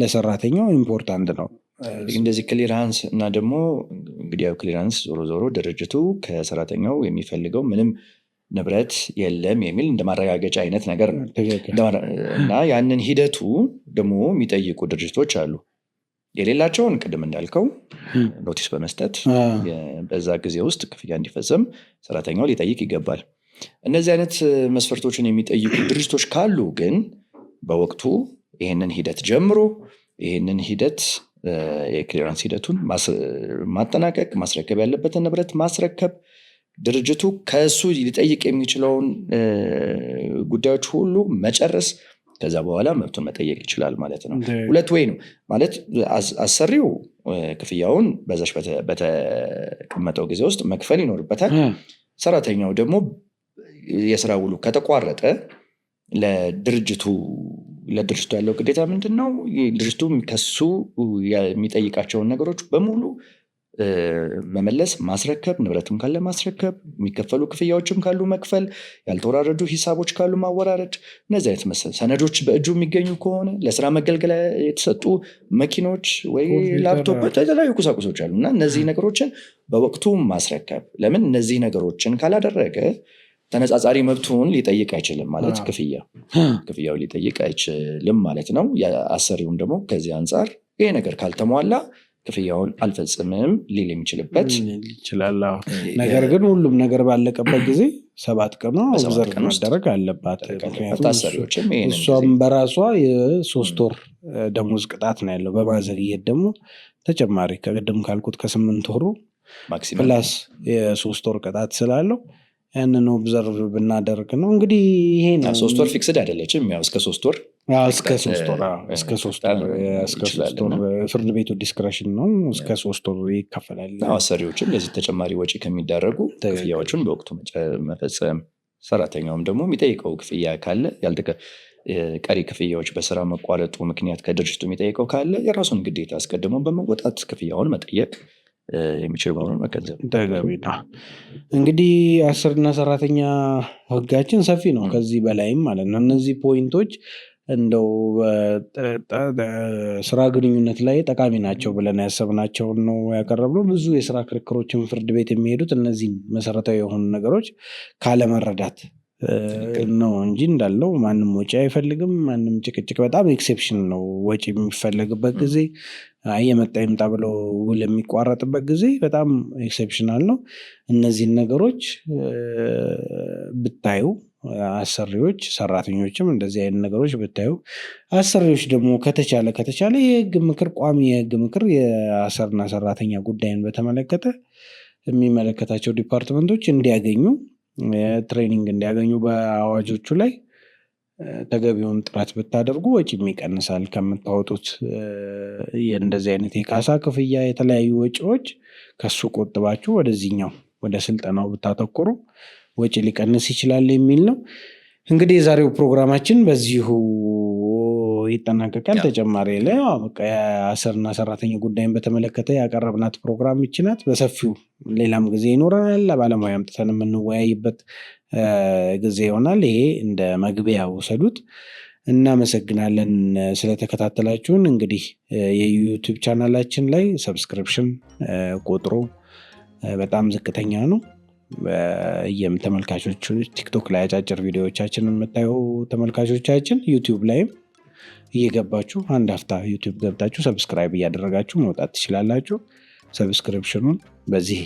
ለሰራተኛው ኢምፖርታንት ነው። እንደዚህ ክሊራንስ እና ደግሞ እንግዲህ ክሊራንስ ዞሮ ድርጅቱ ከሰራተኛው የሚፈልገው ምንም ንብረት የለም የሚል እንደማረጋገጫ አይነት ነገር ነው እና ያንን ሂደቱ ደግሞ የሚጠይቁ ድርጅቶች አሉ። የሌላቸውን ቅድም እንዳልከው ኖቲስ በመስጠት በዛ ጊዜ ውስጥ ክፍያ እንዲፈጸም ሰራተኛው ሊጠይቅ ይገባል። እነዚህ አይነት መስፈርቶችን የሚጠይቁ ድርጅቶች ካሉ ግን በወቅቱ ይህንን ሂደት ጀምሮ ይህንን ሂደት የክሊራንስ ሂደቱን ማጠናቀቅ፣ ማስረከብ ያለበትን ንብረት ማስረከብ፣ ድርጅቱ ከእሱ ሊጠይቅ የሚችለውን ጉዳዮች ሁሉ መጨረስ፣ ከዛ በኋላ መብቱን መጠየቅ ይችላል ማለት ነው። 2 ወይ ነው ማለት አሰሪው ክፍያውን በዛች በተቀመጠው ጊዜ ውስጥ መክፈል ይኖርበታል። ሰራተኛው ደግሞ የስራ ውሉ ከተቋረጠ ለድርጅቱ ያለው ግዴታ ምንድነው? ድርጅቱ ከሱ የሚጠይቃቸውን ነገሮች በሙሉ መመለስ፣ ማስረከብ፣ ንብረትም ካለ ማስረከብ፣ የሚከፈሉ ክፍያዎችም ካሉ መክፈል፣ ያልተወራረዱ ሂሳቦች ካሉ ማወራረድ፣ እነዚህ አይነት መሰል ሰነዶች በእጁ የሚገኙ ከሆነ ለስራ መገልገያ የተሰጡ መኪኖች ወይ ላፕቶፕ፣ የተለያዩ ቁሳቁሶች አሉ እና እነዚህ ነገሮችን በወቅቱ ማስረከብ። ለምን እነዚህ ነገሮችን ካላደረገ ተነጻጻሪ መብቱን ሊጠይቅ አይችልም ማለት ክፍያው ሊጠይቅ አይችልም ማለት ነው። አሰሪውም ደግሞ ከዚህ አንጻር ይሄ ነገር ካልተሟላ ክፍያውን አልፈጽምም ሊል የሚችልበት ይችላል። ነገር ግን ሁሉም ነገር ባለቀበት ጊዜ 7 ቀን ኦብዘርቭ መደረግ አለባት። እሷም በራሷ የ3 ወር ደሞዝ ቅጣት ነው ያለው። በማዘግየት ደግሞ ተጨማሪ ከቅድም ካልኩት ከ8 ወሩ ፕላስ የ3 ወር ቅጣት ስላለው ያንን ኦብዘርቭ ብናደርግ ነው እንግዲህ። ይሄ ነው 3 ወር ፊክስድ አይደለችም። ያው እስከ 3 ወር ፍርድ ቤቱ ዲስክሬሽን ነው። እስከ 3 ወር ይከፈላል። አሰሪዎችም ለዚህ ተጨማሪ ወጪ ከሚዳረጉ ክፍያዎችን በወቅቱ መፈጸም፣ ሰራተኛውም ደግሞ የሚጠይቀው ክፍያ ካለ ቀሪ ክፍያዎች በስራ መቋረጡ ምክንያት ከድርጅቱ የሚጠይቀው ካለ የራሱን ግዴታ አስቀድሞ በመወጣት ክፍያውን መጠየቅ የሚችል መሆኑን መገንዘብ ተገቢ ነው። እንግዲህ አሰሪና ሰራተኛ ህጋችን ሰፊ ነው፣ ከዚህ በላይም ማለት ነው። እነዚህ ፖይንቶች እንደው ስራ ግንኙነት ላይ ጠቃሚ ናቸው ብለን ያሰብናቸውን ነው ያቀረብነው። ብዙ የስራ ክርክሮችን ፍርድ ቤት የሚሄዱት እነዚህ መሰረታዊ የሆኑ ነገሮች ካለመረዳት ነው እንጂ እንዳለው ማንም ወጪ አይፈልግም። ማንም ጭቅጭቅ በጣም ኤክሴፕሽን ነው። ወጪ የሚፈለግበት ጊዜ የመጣ ይምጣ ብሎ ውል የሚቋረጥበት ጊዜ በጣም ኤክሴፕሽናል ነው። እነዚህን ነገሮች ብታዩ አሰሪዎች፣ ሰራተኞችም እንደዚህ አይነት ነገሮች ብታዩ፣ አሰሪዎች ደግሞ ከተቻለ የህግ ምክር፣ ቋሚ የህግ ምክር የአሰሪና ሰራተኛ ጉዳይን በተመለከተ የሚመለከታቸው ዲፓርትመንቶች እንዲያገኙ ትሬኒንግ እንዲያገኙ በአዋጆቹ ላይ ተገቢውን ጥረት ብታደርጉ ወጪም ይቀንሳል። ከምታወጡት እንደዚህ አይነት የካሳ ክፍያ፣ የተለያዩ ወጪዎች ከሱ ቆጥባችሁ ወደዚህኛው ወደ ስልጠናው ብታተኩሩ ወጪ ሊቀንስ ይችላል የሚል ነው። እንግዲህ የዛሬው ፕሮግራማችን በዚሁ ይጠናቀቃል። ተጨማሪ ላይ የአሰሪና ሰራተኛ ጉዳይን በተመለከተ ያቀረብናት ፕሮግራም ይችናት። በሰፊው ሌላም ጊዜ ይኖረናል። ባለሙያ አምጥተን የምንወያይበት ጊዜ ይሆናል። ይሄ እንደ መግቢያ ወሰዱት። እናመሰግናለን ስለተከታተላችሁን። እንግዲህ የዩቲዩብ ቻናላችን ላይ ሰብስክሪፕሽን ቁጥሩ በጣም ዝቅተኛ ነው። ተመልካቾች ቲክቶክ ላይ አጫጭር ቪዲዮዎቻችን የምታዩ ተመልካቾቻችን ዩቲዩብ ላይም እየገባችሁ አንድ አፍታ ዩቲዩብ ገብታችሁ ሰብስክራይብ እያደረጋችሁ መውጣት ትችላላችሁ። ሰብስክሪፕሽኑን በዚህ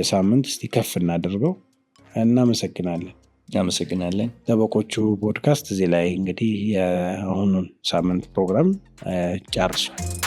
ሳምንት እስቲ ከፍ እናደርገው። እናመሰግናለን። ጠበቆቹ ፖድካስት እዚህ ላይ እንግዲህ የአሁኑን ሳምንት ፕሮግራም ጨርሷል።